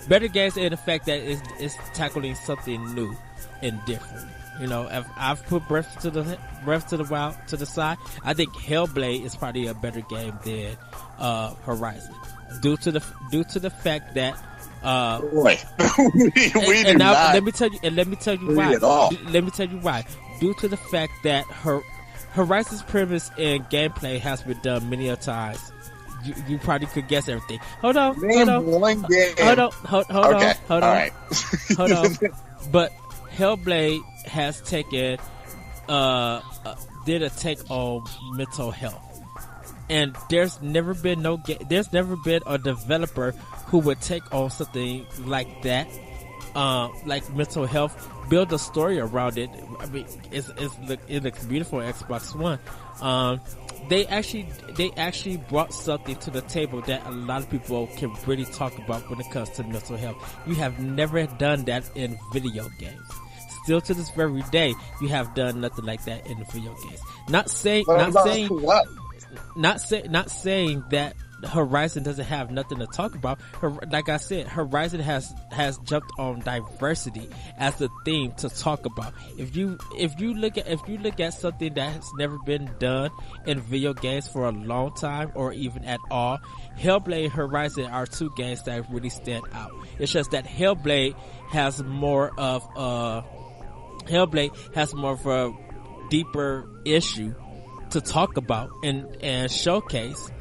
Better games in the fact that it's tackling something new and different. You know, if I've put Breath to the Wild to the side, I think Hellblade is probably a better game than Horizon, due to the fact that Boy, we do now, not. let me tell you why. Let me tell you why. Due to the fact that Horizon's premise and gameplay has been done many a times. You probably could guess everything. Hold on. One game. Hold on. Okay. Hold on. All right. Hold on. But Hellblade has taken did a take on mental health, and there's never been a developer who would take on something like that, like mental health, build a story around it. I mean, it looks beautiful on Xbox One. They actually brought something to the table that a lot of people can really talk about when it comes to mental health. You have never done that in video games. Still to this very day, you have done nothing like that in video games. Not saying that Horizon doesn't have nothing to talk about. Like I said, Horizon has jumped on diversity as the theme to talk about. If you look at something that has never been done in video games for a long time or even at all, Hellblade and Horizon are two games that really stand out. It's just that Hellblade has more of a deeper issue to talk about and showcase.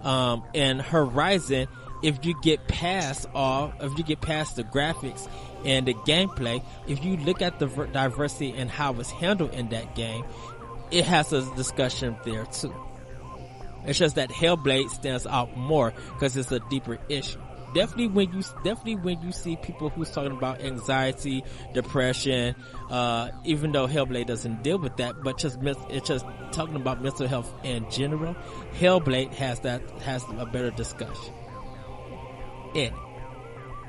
And Horizon, if you get past the graphics and the gameplay, if you look at the diversity and how it's handled in that game, it has a discussion there too. It's just that Hellblade stands out more because it's a deeper issue. Definitely when you see people who's talking about anxiety, depression, even though Hellblade doesn't deal with that, but it's just talking about mental health in general, Hellblade has a better discussion in it.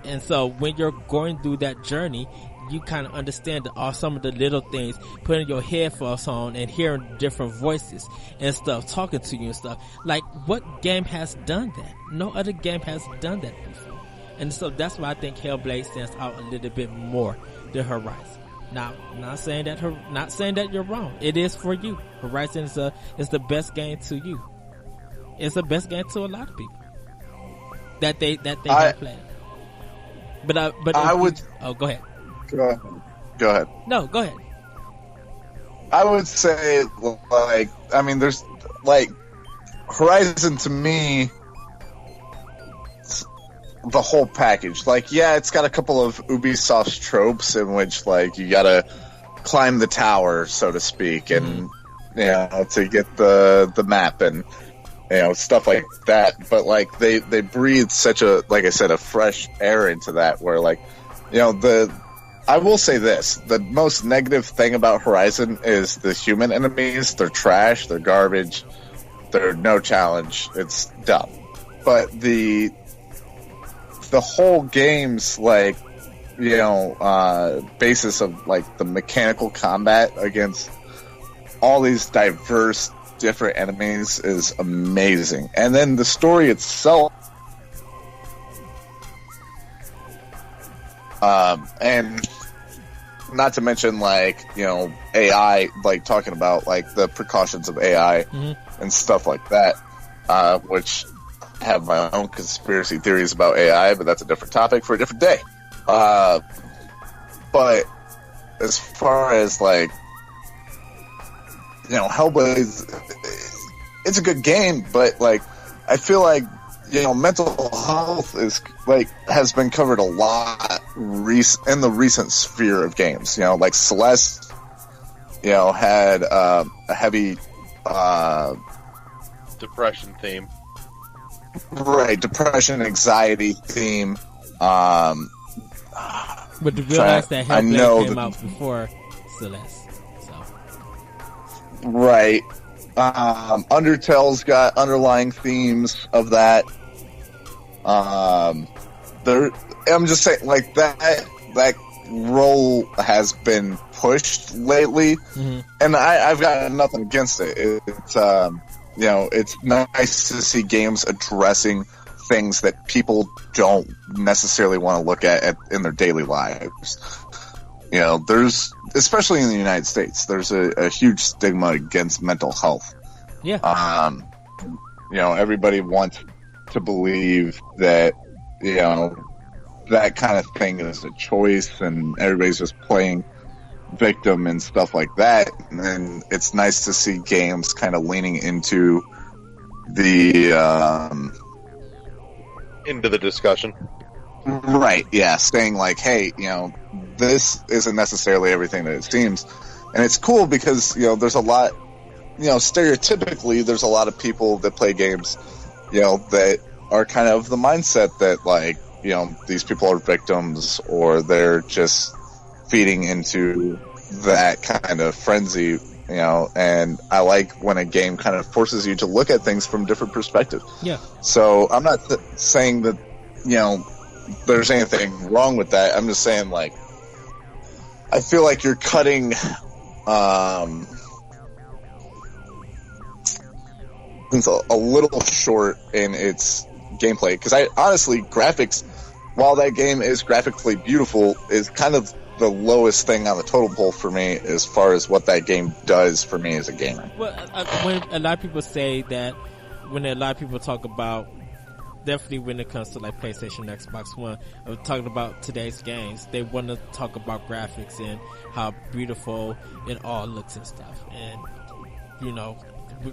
And so when you're going through that journey, you kind of understand some of the little things, putting your headphones on and hearing different voices and stuff, talking to you and stuff. Like, what game has done that? No other game has done that before. And so that's why I think Hellblade stands out a little bit more than Horizon. Now, not saying that you're wrong. It is for you. Horizon is the best game to you. It's the best game to a lot of people that they have played. But I would. Oh, go ahead. Go ahead. No, go ahead. I would say, there's Horizon to me, the whole package. It's got a couple of Ubisoft's tropes in which, you gotta climb the tower, so to speak, and to get the map and stuff like that. But they breathe such a, like I said, a fresh air into that, where I will say this: the most negative thing about Horizon is the human enemies. They're trash. They're garbage. They're no challenge. It's dumb. But the whole game's basis of the mechanical combat against all these diverse, different enemies is amazing. And then the story itself, and not to mention AI, talking about the precautions of AI and stuff like that, which I have my own conspiracy theories about AI, but that's a different topic for a different day. But as far as Hellblade, it's a good game, but I feel mental health is has been covered a lot in the recent sphere of games. Celeste, had a heavy depression theme. Right, depression, anxiety theme. But to realize that Hellblade came out before Celeste. Right. Undertale's got underlying themes of that. I'm just saying, like, that role has been pushed lately, and I've got nothing against it. It's it's nice to see games addressing things that people don't necessarily want to look at in their daily lives. There's, especially in the United States, there's a huge stigma against mental health. Yeah. Everybody wants to believe that, that kind of thing is a choice, and everybody's just playing victim and stuff like that. And it's nice to see games kind of leaning into into the discussion. Right, yeah, saying like, hey, this isn't necessarily everything that it seems. And it's cool because, there's a lot, stereotypically, there's a lot of people that play games, that are kind of the mindset that, like, these people are victims, or they're just feeding into that kind of frenzy, and I like when a game kind of forces you to look at things from different perspectives. Yeah. So I'm not saying that, there's anything wrong with that. I'm just saying, like, I feel like you're cutting, it's a little short in its gameplay, because honestly, graphics, while that game is graphically beautiful, is kind of the lowest thing on the totem pole for me as far as what that game does for me as a gamer. Well, when a lot of people say that, when a lot of people talk about, definitely when it comes to like PlayStation, Xbox One, talking about today's games, they want to talk about graphics and how beautiful it all looks and stuff. And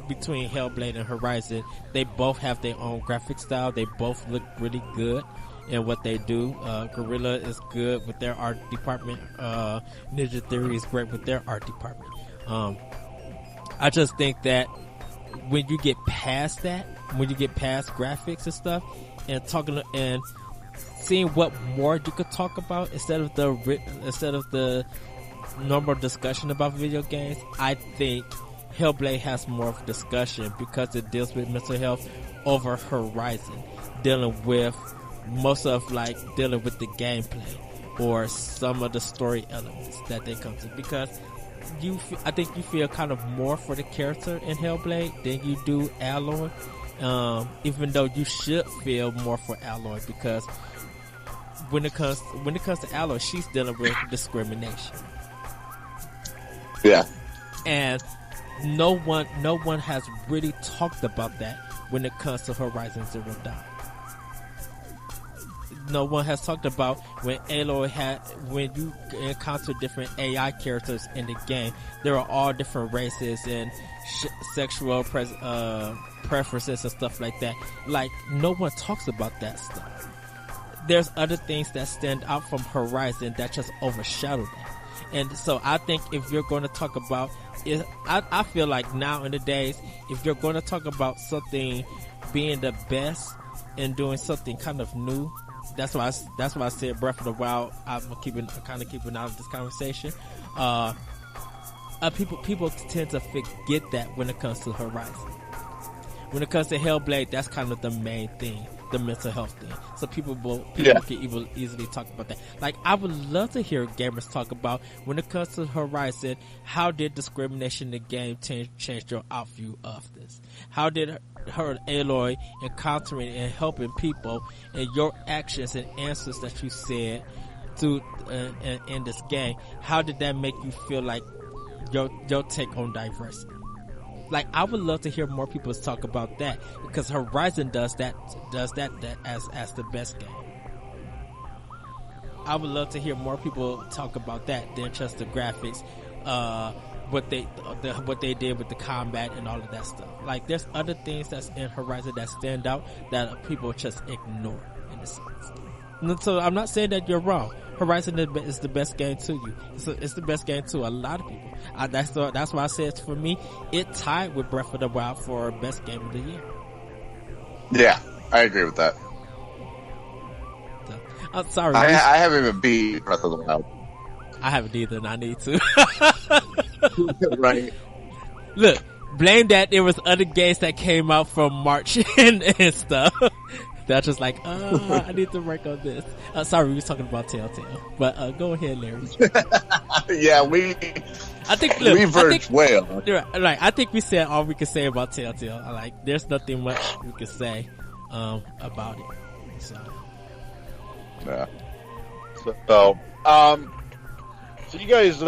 between Hellblade and Horizon, they both have their own graphic style. They both look really good in what they do. Guerrilla is good with their art department. Ninja Theory is great with their art department. I just think that when you get past that, when you get past graphics and stuff, and talking and seeing what more you could talk about instead of the normal discussion about video games, I think Hellblade has more of a discussion because it deals with mental health over Horizon, dealing with dealing with the gameplay or some of the story elements that they come to, because I think you feel kind of more for the character in Hellblade than you do Aloy, even though you should feel more for Aloy, because when it comes to Aloy, she's dealing with discrimination. Yeah. And no one has really talked about that when it comes to Horizon Zero Dawn. No one has talked about when you encounter different AI characters in the game, there are all different races and sexual preferences and stuff like that. Like, no one talks about that stuff. There's other things that stand out from Horizon that just overshadow that. And so I think if you're going to talk about it, I feel like now in the days, if you're going to talk about something being the best and doing something kind of new, that's why I said Breath of the Wild. I'm kind of keeping out of this conversation. People tend to forget that when it comes to Horizon. When it comes to Hellblade, that's kind of the main thing, the mental health thing. So people can easily talk about that. Like, I would love to hear gamers talk about, when it comes to Horizon, how did discrimination in the game change your outview of this? How did her Aloy encountering and helping people, and your actions and answers that you said to in this game, how did that make you feel like your take on diversity? Like, I would love to hear more people talk about that, because Horizon does that as the best game. I would love to hear more people talk about that than just the graphics, what they did with the combat and all of that stuff. Like, there's other things that's in Horizon that stand out that people just ignore in a sense. So I'm not saying that you're wrong. Horizon is the best game to you. It's the best game to a lot of people. That's why I said, for me, it tied with Breath of the Wild for best game of the year. Yeah, I agree with that. So, I'm sorry. I haven't even beat Breath of the Wild. I haven't either, and I need to. Right. Look, blame that there was other games that came out from March and stuff. They're just like, I need to work on this. Sorry, we was talking about Telltale, but go ahead, Larry. Yeah, I think we verged way off. Right, I think we said all we could say about Telltale. Like, there's nothing much we could say about it. So, yeah. So you guys,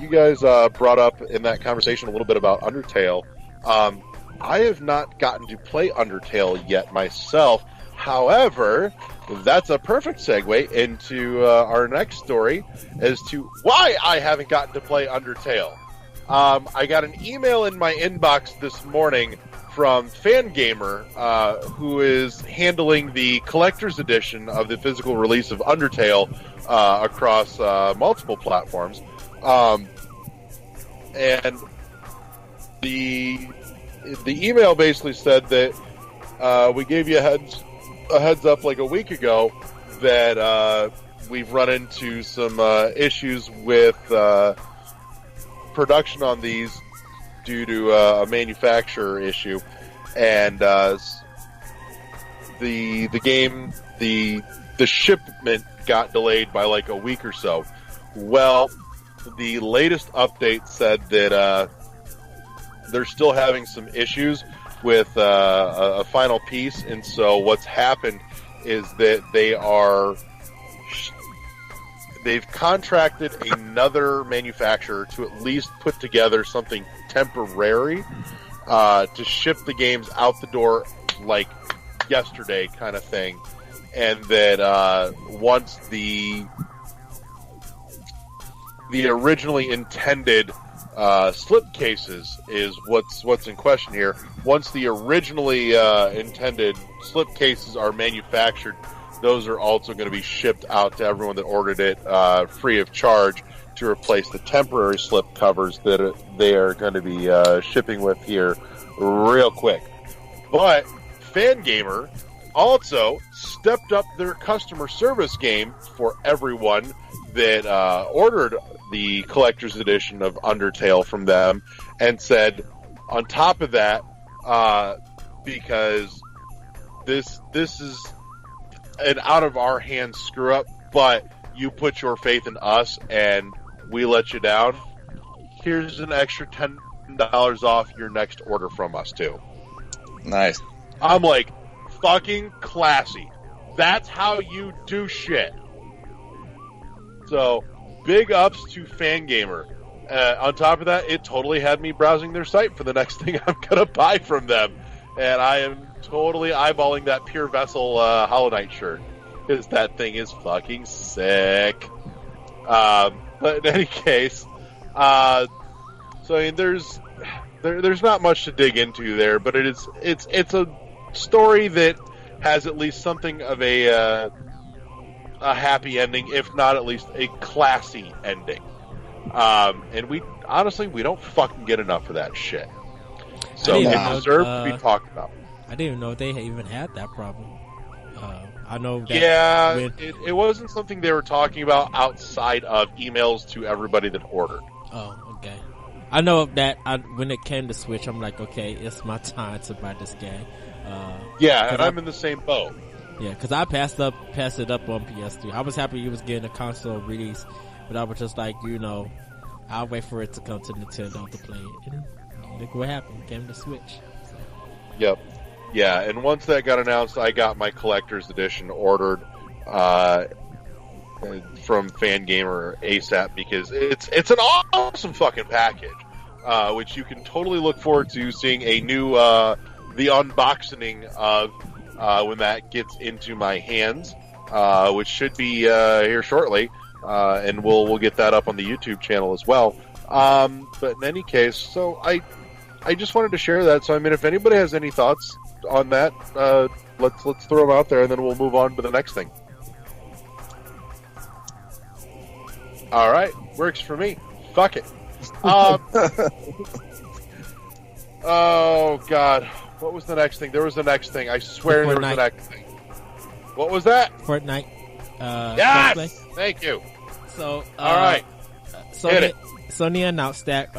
you guys brought up in that conversation a little bit about Undertale. I have not gotten to play Undertale yet myself. However, that's a perfect segue into our next story as to why I haven't gotten to play Undertale. I got an email in my inbox this morning from Fangamer, who is handling the collector's edition of the physical release of Undertale across multiple platforms. And the email basically said that we gave you a heads up like a week ago that we've run into some issues with production on these due to a manufacturer issue, and the shipment got delayed by like a week or so. Well, the latest update said that they're still having some issues with a final piece, and so what's happened is that they've contracted another manufacturer to at least put together something temporary to ship the games out the door like yesterday kind of thing, and that once the originally intended slipcases is what's in question here. Once the originally intended slipcases are manufactured, those are also going to be shipped out to everyone that ordered it free of charge to replace the temporary slip covers that they are going to be shipping with here real quick. But Fangamer also stepped up their customer service game for everyone that ordered the collector's edition of Undertale from them, and said, on top of that, because this is an out of our hands screw up, but you put your faith in us and we let you down, here's an extra $10 off your next order from us too. Nice. I'm like, fucking classy. That's how you do shit. So, big ups to Fangamer. On top of that, it totally had me browsing their site for the next thing I'm gonna buy from them, and I am totally eyeballing that Pure Vessel Hollow Knight shirt, because that thing is fucking sick. But in any case, so I mean, there's not much to dig into there, but it's a story that has at least something of a happy ending, if not at least a classy ending. And we don't fucking get enough of that shit. So it deserves to be talked about. I didn't even know they even had that problem. I know that. Yeah, it wasn't something they were talking about outside of emails to everybody that ordered. Oh, okay. I know that when it came to Switch, I'm like, okay, it's my time to buy this game. Yeah, and I'm in the same boat. Yeah, because I passed it up on PS3. I was happy it was getting a console release, but I was just like, I'll wait for it to come to Nintendo to play it. And look what happened. It came to Switch. So. Yep. Yeah, and once that got announced, I got my collector's edition ordered from Fangamer ASAP, because it's an awesome fucking package, which you can totally look forward to seeing a new the unboxing of when that gets into my hands, which should be here shortly, and we'll get that up on the YouTube channel as well. But in any case, so I just wanted to share that. So I mean, if anybody has any thoughts on that, let's throw them out there, and then we'll move on to the next thing. All right, works for me. Fuck it. Oh God, what was the next thing? There was the next thing. I swear there was the next thing. What was that? Fortnite. Yes! Cosplay. Thank you. So, All right. Hit Sony announced that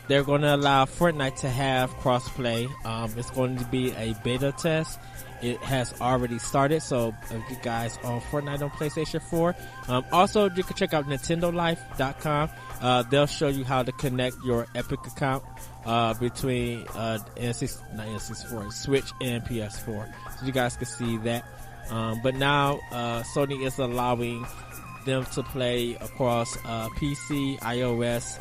they're going to allow Fortnite to have crossplay. It's going to be a beta test. It has already started, so if you guys own Fortnite on PlayStation 4, also you can check out NintendoLife.com. They'll show you how to connect your Epic account between N64, Switch, and PS4, so you guys can see that. But now Sony is allowing them to play across PC, iOS,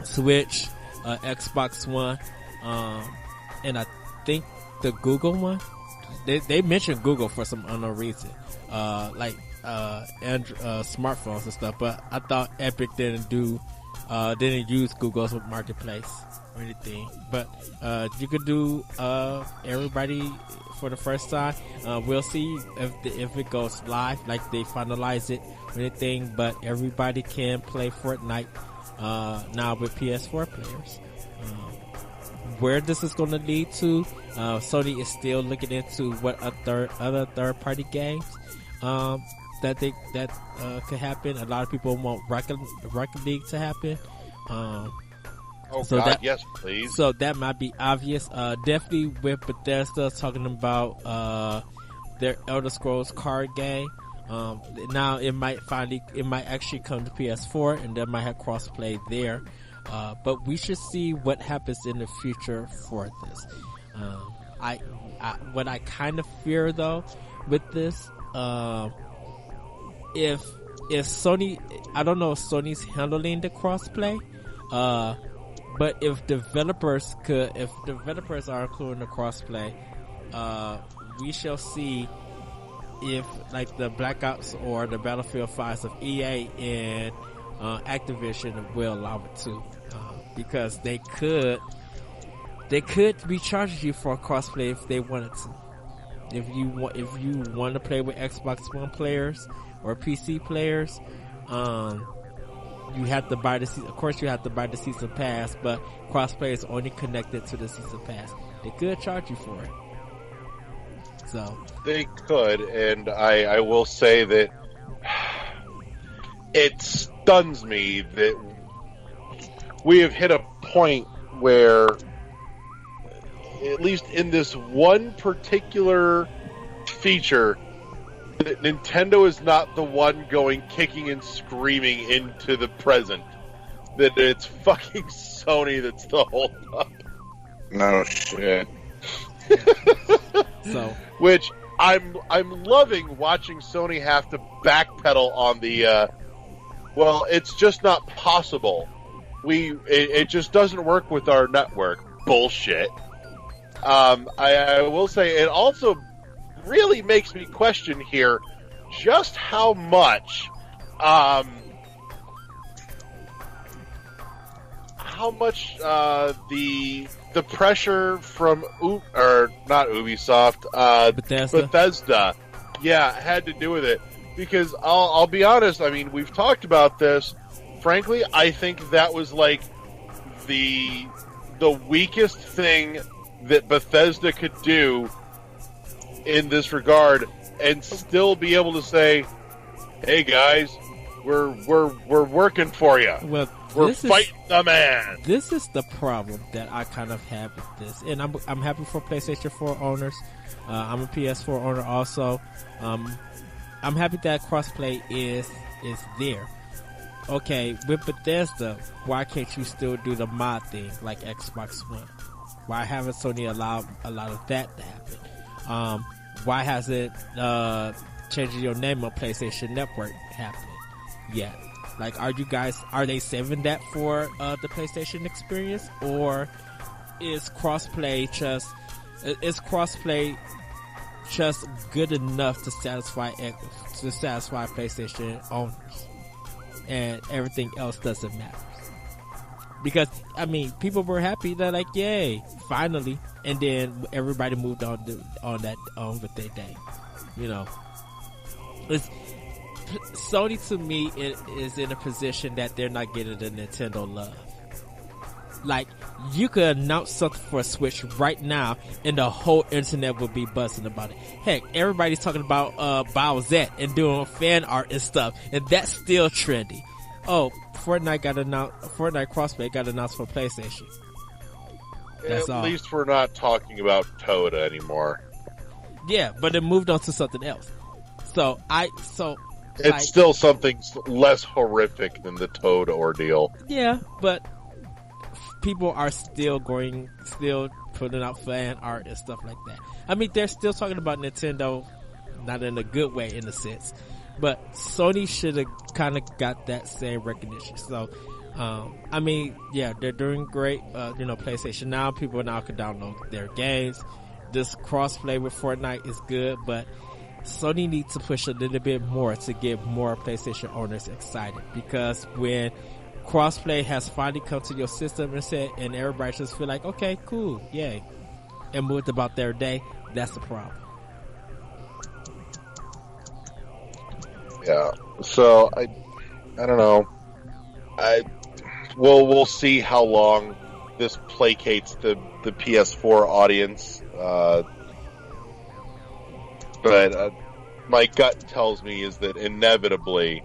Switch, Xbox One, and I think the Google one. They mentioned Google for some unknown reason, like smartphones and stuff. But I thought Epic didn't use Google's marketplace or anything. But you could do everybody for the first time. We'll see if it goes live, like they finalize it or anything. But everybody can play Fortnite now with PS4 players. Where this is going to lead to, Sony is still looking into what other third party games that could happen. A lot of people want Rocket League to happen. Yes, please. So that might be obvious. Definitely with Bethesda talking about their Elder Scrolls card game. Now it might actually come to PS4, and they might have crossplay there. But we should see what happens in the future for this. What I kind of fear though with this, if Sony, I don't know if Sony's handling the crossplay, but if developers are including the crossplay, we shall see if like the Black Ops or the Battlefield 5s of EA and Activision will allow it too, because they could be charging you for a crossplay if they wanted to. If you want to play with Xbox One players or PC players, you have to buy the season. Of course, you have to buy the season pass, but crossplay is only connected to the season pass. They could charge you for it. So they could, and I will say that it stuns me that we have hit a point where, at least in this one particular feature, that Nintendo is not the one going kicking and screaming into the present. That it's fucking Sony that's the hold up. No shit. So, which I'm loving watching Sony have to backpedal on the. Well, it's just not possible. It just doesn't work with our network. Bullshit. I will say it also really makes me question here just how much the pressure from not Ubisoft, Bethesda, had to do with it. Because I'll be honest, I mean, we've talked about this. Frankly, I think that was like the weakest thing that Bethesda could do in this regard, and still be able to say, "Hey guys, we're working for you. Well, we're fighting the man." This is the problem that I kind of have with this, and I'm happy for PlayStation 4 owners. I'm a PS4 owner also. I'm happy that crossplay is there. Okay, with Bethesda, why can't you still do the mod thing like Xbox One? Why haven't Sony allowed a lot of that to happen? Why hasn't changing your name on PlayStation Network happened yet? Like, are they saving that for the PlayStation experience, or is crossplay just good enough to satisfy PlayStation owners, and everything else doesn't matter? Because I mean, people were happy. They're like, "Yay, finally!" And then everybody moved on with their day. You know, Sony to me is in a position that they're not getting the Nintendo love. Like, you could announce something for a Switch right now, and the whole internet would be buzzing about it. Heck, everybody's talking about Bowsette and doing fan art and stuff, and that's still trendy. Oh, Fortnite crossplay got announced for PlayStation. That's At all. least we're not talking about Toad anymore. Yeah, but it moved on to something else. It's still something less horrific than the Toad ordeal. Yeah, but people are still putting out fan art and stuff like that. I mean, they're still talking about Nintendo, not in a good way in a sense, but Sony should have kind of got that same recognition. So, I mean, yeah, they're doing great. PlayStation Now, people now can download their games. This crossplay with Fortnite is good, but Sony needs to push a little bit more to get more PlayStation owners excited, because when crossplay has finally come to your system and everybody just feel like, okay, cool, yay, and moved about their day, that's the problem. Yeah. So I don't know. We'll see how long this placates the PS4 audience. But my gut tells me is that inevitably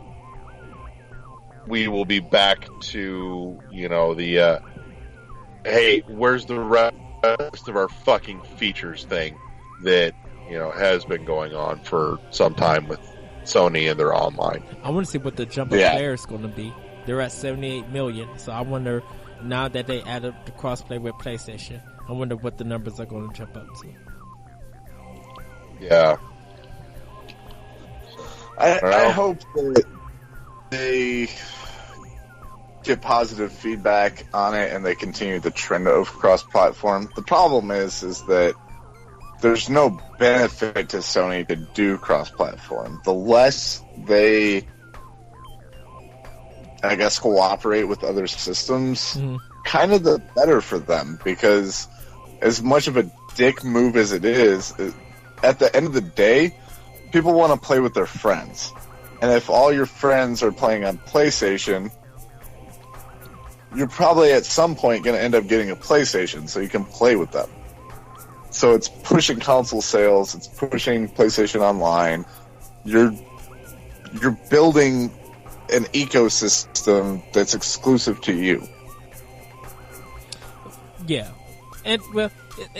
we will be back to, the hey, where's the rest of our fucking features thing that, has been going on for some time with Sony and their online. I want to see what the jump of player is going to be. They're at 78 million, so I wonder, now that they added the crossplay with PlayStation, I wonder what the numbers are going to jump up to. Yeah. I hope that they get positive feedback on it and they continue the trend of cross-platform. The problem is that there's no benefit to Sony to do cross-platform. The less they, I guess, cooperate with other systems, kind of the better for them, because as much of a dick move as it is, at the end of the day, people want to play with their friends. And if all your friends are playing on PlayStation, you're probably at some point going to end up getting a PlayStation so you can play with them. So it's pushing console sales, it's pushing PlayStation Online. You're building an ecosystem that's exclusive to you. Yeah. And, well,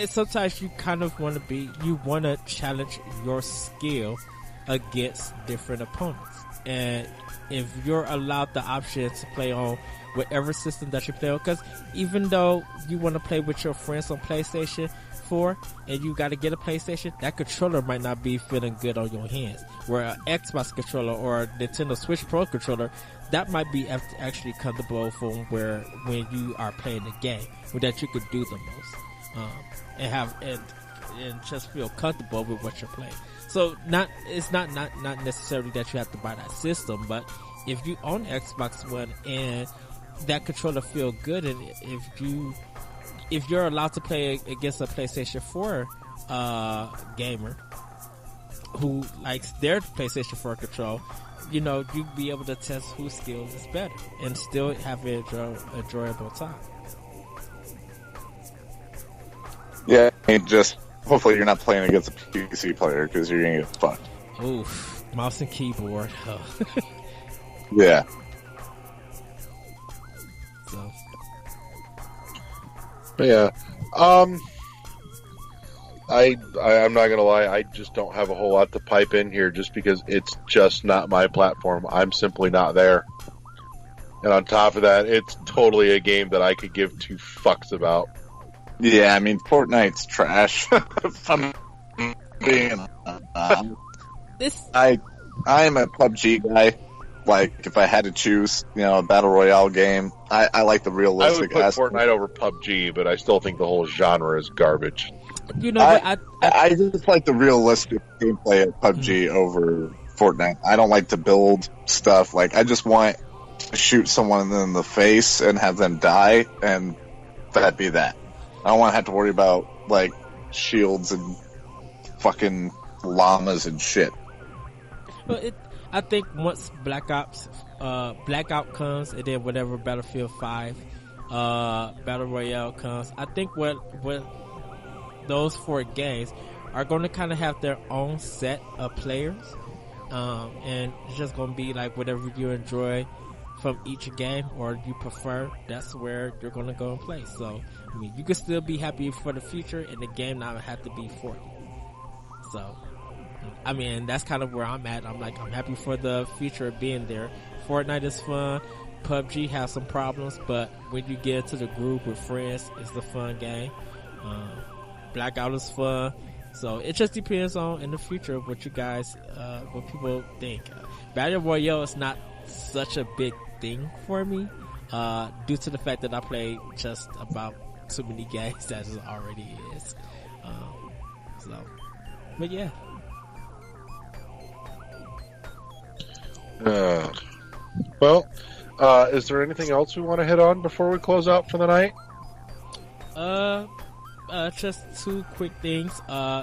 sometimes you kind of want to challenge your skill against different opponents. And if you're allowed the option to play on whatever system that you play on, because even though you want to play with your friends on PlayStation 4 and you got to get a PlayStation, that controller might not be feeling good on your hands. Where an Xbox controller or a Nintendo Switch Pro controller, that might be actually comfortable from when you are playing the game, where that you could do the most. And just feel comfortable with what you're playing. So it's not necessarily that you have to buy that system, but if you own Xbox One and that controller feel good, and if you're allowed to play against a PlayStation 4 gamer who likes their PlayStation 4 control, you'd be able to test whose skill is better and still have an enjoyable time. Yeah, just hopefully you're not playing against a PC player, because you're gonna get fucked. Oof, mouse and keyboard. Oh. Yeah. So. Yeah. I'm not gonna lie, I just don't have a whole lot to pipe in here, just because it's just not my platform. I'm simply not there. And on top of that, it's totally a game that I could give two fucks about. Yeah, I mean, Fortnite's trash. If I'm being I'm a PUBG guy. Like, if I had to choose, a battle royale game, I like the I realistic would put aspect. Fortnite over PUBG, but I still think the whole genre is garbage. I just like the realistic gameplay of PUBG over Fortnite. I don't like to build stuff. Like, I just want to shoot someone in the face and have them die, and that'd be that. I don't want to have to worry about, like, shields and fucking llamas and shit. Well, I think once Blackout comes, and then whatever Battlefield 5 Battle Royale comes, I think what those 4 games are going to kind of have their own set of players, and it's just going to be like whatever you enjoy from each game or you prefer, that's where you're going to go and play. So, I mean, you can still be happy for the future and the game not have to be for you. So, I mean, that's kind of where I'm at. I'm happy for the future of being there. Fortnite is fun. PUBG has some problems, but when you get into the group with friends, it's a fun game. Blackout is fun. So it just depends on in the future what you guys, what people think. Battle Royale is not such a big thing for me, due to the fact that I play just about too many games as it already is. But yeah. Well, is there anything else we want to hit on before we close out for the night? Just 2 quick things.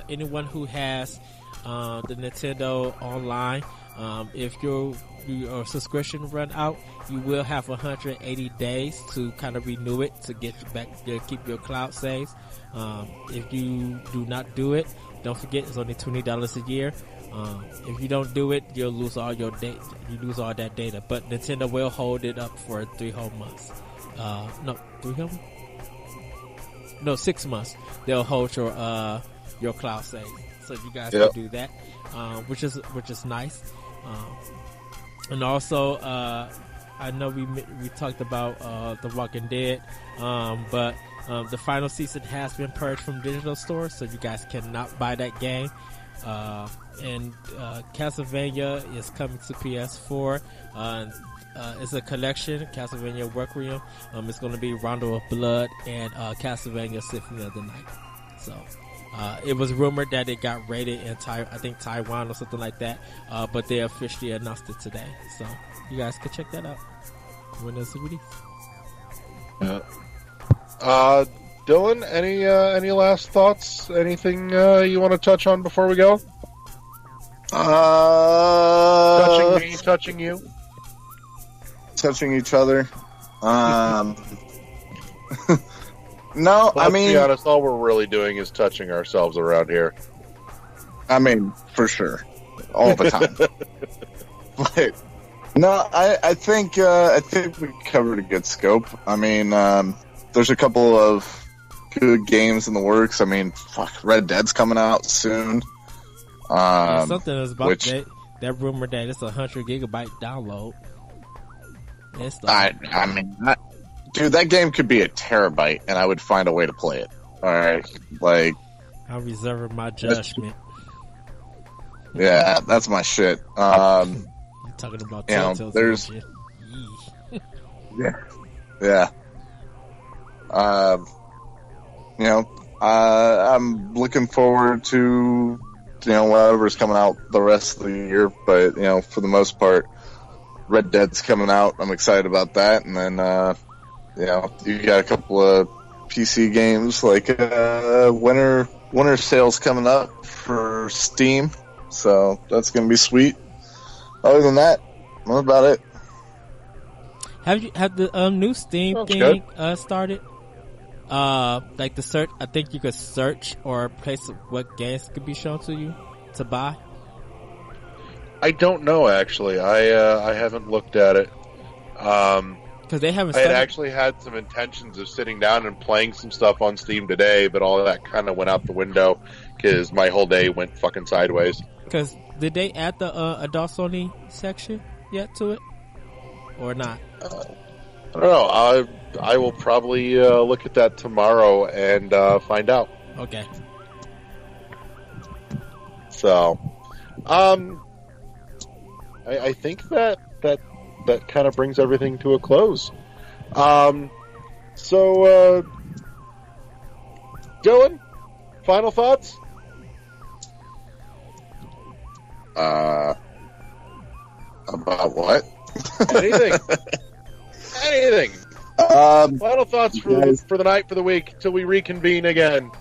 Anyone who has the Nintendo Online, if your subscription run out, you will have 180 days to kind of renew it to get you back to keep your cloud saves. If you do not do it, don't forget it's only $20 a year. If you don't do it, you'll lose all your data. You lose all that data, but Nintendo will hold it up for 3 whole months. No, 3 whole months? No, 6 months. They'll hold your cloud save, so you guys can do that, which is nice. And also, I know we talked about The Walking Dead, but the final season has been purged from digital stores, so you guys cannot buy that game. And Castlevania is coming to PS4. It's a collection, Castlevania Requiem. It's going to be Rondo of Blood and Castlevania Symphony of the Night. So it was rumored that it got rated in Taiwan or something like that, but they officially announced it today. So you guys can check that out when it's released. Dylan, any last thoughts? Anything you want to touch on before we go? Touching me, touching you, touching each other. No, let's be honest. All we're really doing is touching ourselves around here. I mean, for sure, all the time. But no, I think we covered a good scope. I mean, there's a couple of good games in the works. I mean, Red Dead's coming out soon. Something is about that rumor that it's 100 gigabyte download. I mean, dude, that game could be a terabyte, and I would find a way to play it. All right, like I'm reserving my judgment. Yeah, that's my shit. You're talking about there's yeah. I'm looking forward to whatever's coming out the rest of the year, but for the most part, Red Dead's coming out. I'm excited about that, and then you got a couple of PC games like winter sales coming up for Steam, so that's gonna be sweet. Other than that, what about it? Have the new Steam thing started? Like the search, I think you could search or place what games could be shown to you to buy. I don't know, actually. I haven't looked at it. Because they haven't. I had actually had some intentions of sitting down and playing some stuff on Steam today, but all of that kind of went out the window because my whole day went fucking sideways. Because did they add the adults only section yet to it, or not? I don't know. I will probably look at that tomorrow and find out. Okay. So, I think that kind of brings everything to a close. So, Dylan, final thoughts? About what? Anything. Anything. Final thoughts for the night, for the week, till we reconvene again.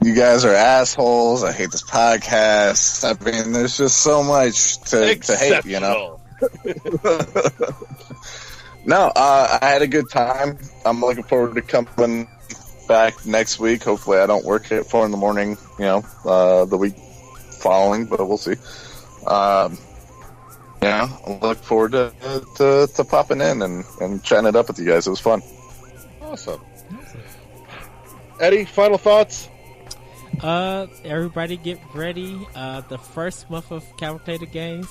You guys are assholes. I hate this podcast. I mean, there's just so much to hate, No, I had a good time. I'm looking forward to coming back next week. Hopefully, I don't work at 4 a.m. The week following, but we'll see. I look forward to popping in and chatting it up with you guys. It was fun. Awesome. Eddie, final thoughts? Everybody get ready. The first month of Cavalcade Games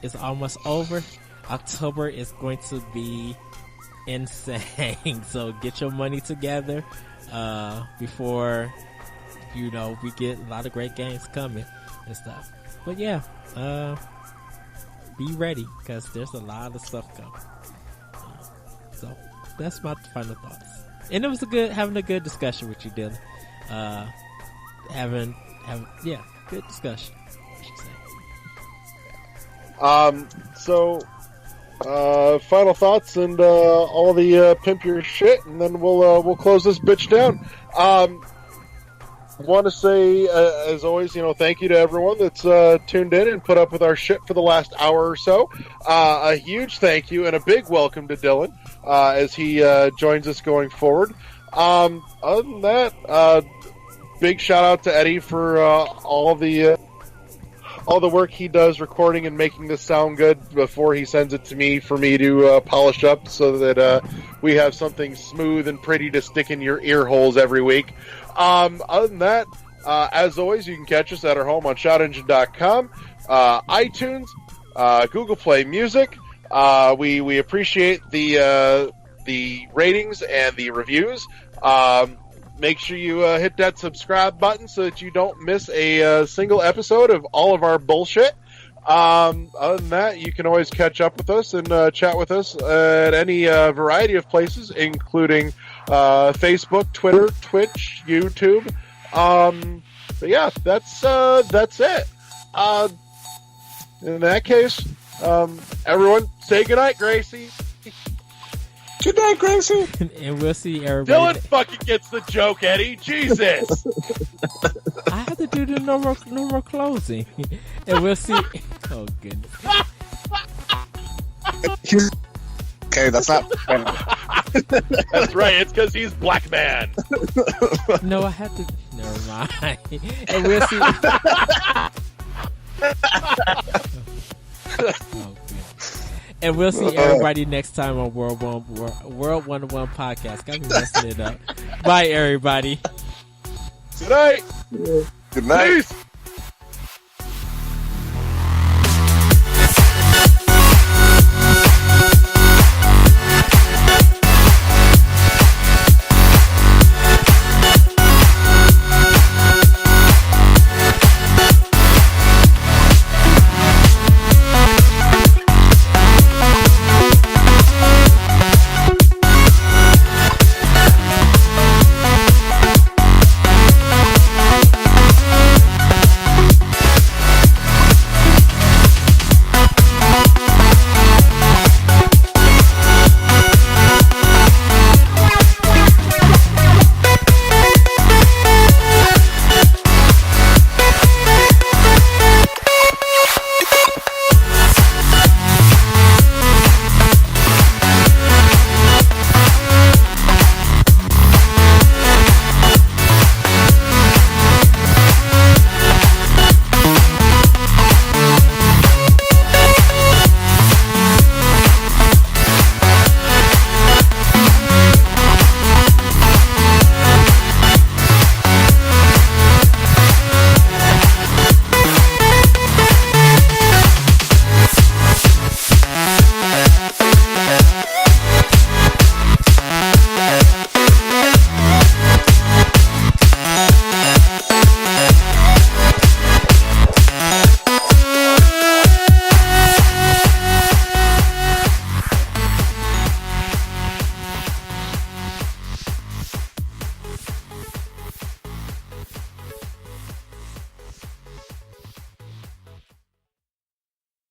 is almost over. October is going to be insane. So get your money together, before, we get a lot of great games coming and stuff. But yeah, be ready, because there's a lot of stuff coming. So that's my final thoughts. And it was having a good discussion with you, Dylan. Having good discussion, I should say. Final thoughts and all the pimp your shit, and then we'll close this bitch down. Want to say, as always, thank you to everyone that's tuned in and put up with our shit for the last hour or so. A huge thank you and a big welcome to Dylan as he joins us going forward. Other than that, big shout out to Eddie for all the work he does recording and making this sound good before he sends it to me for me to polish up, so that we have something smooth and pretty to stick in your ear holes every week. Other than that, as always, you can catch us at our home on ShoutEngine.com, iTunes, Google Play Music. We appreciate the ratings and the reviews. Make sure you hit that subscribe button so that you don't miss a single episode of all of our bullshit. Other than that, you can always catch up with us and chat with us at any variety of places, including Facebook, Twitter, Twitch, YouTube. But yeah, that's it. In that case, everyone, say goodnight, Gracie. Good night, Gracie. And we'll see everybody. Dylan fucking gets the joke, Eddie. Jesus. I have to do the no more closing. And we'll see. Oh, goodness. Okay, that's not fair. That's right. It's because he's black man. No, I have to. Never mind. And we'll see. Oh, and we'll see everybody next time on World 101 Podcast. Got me messing it up. Bye, everybody. Good night. Good night. Peace.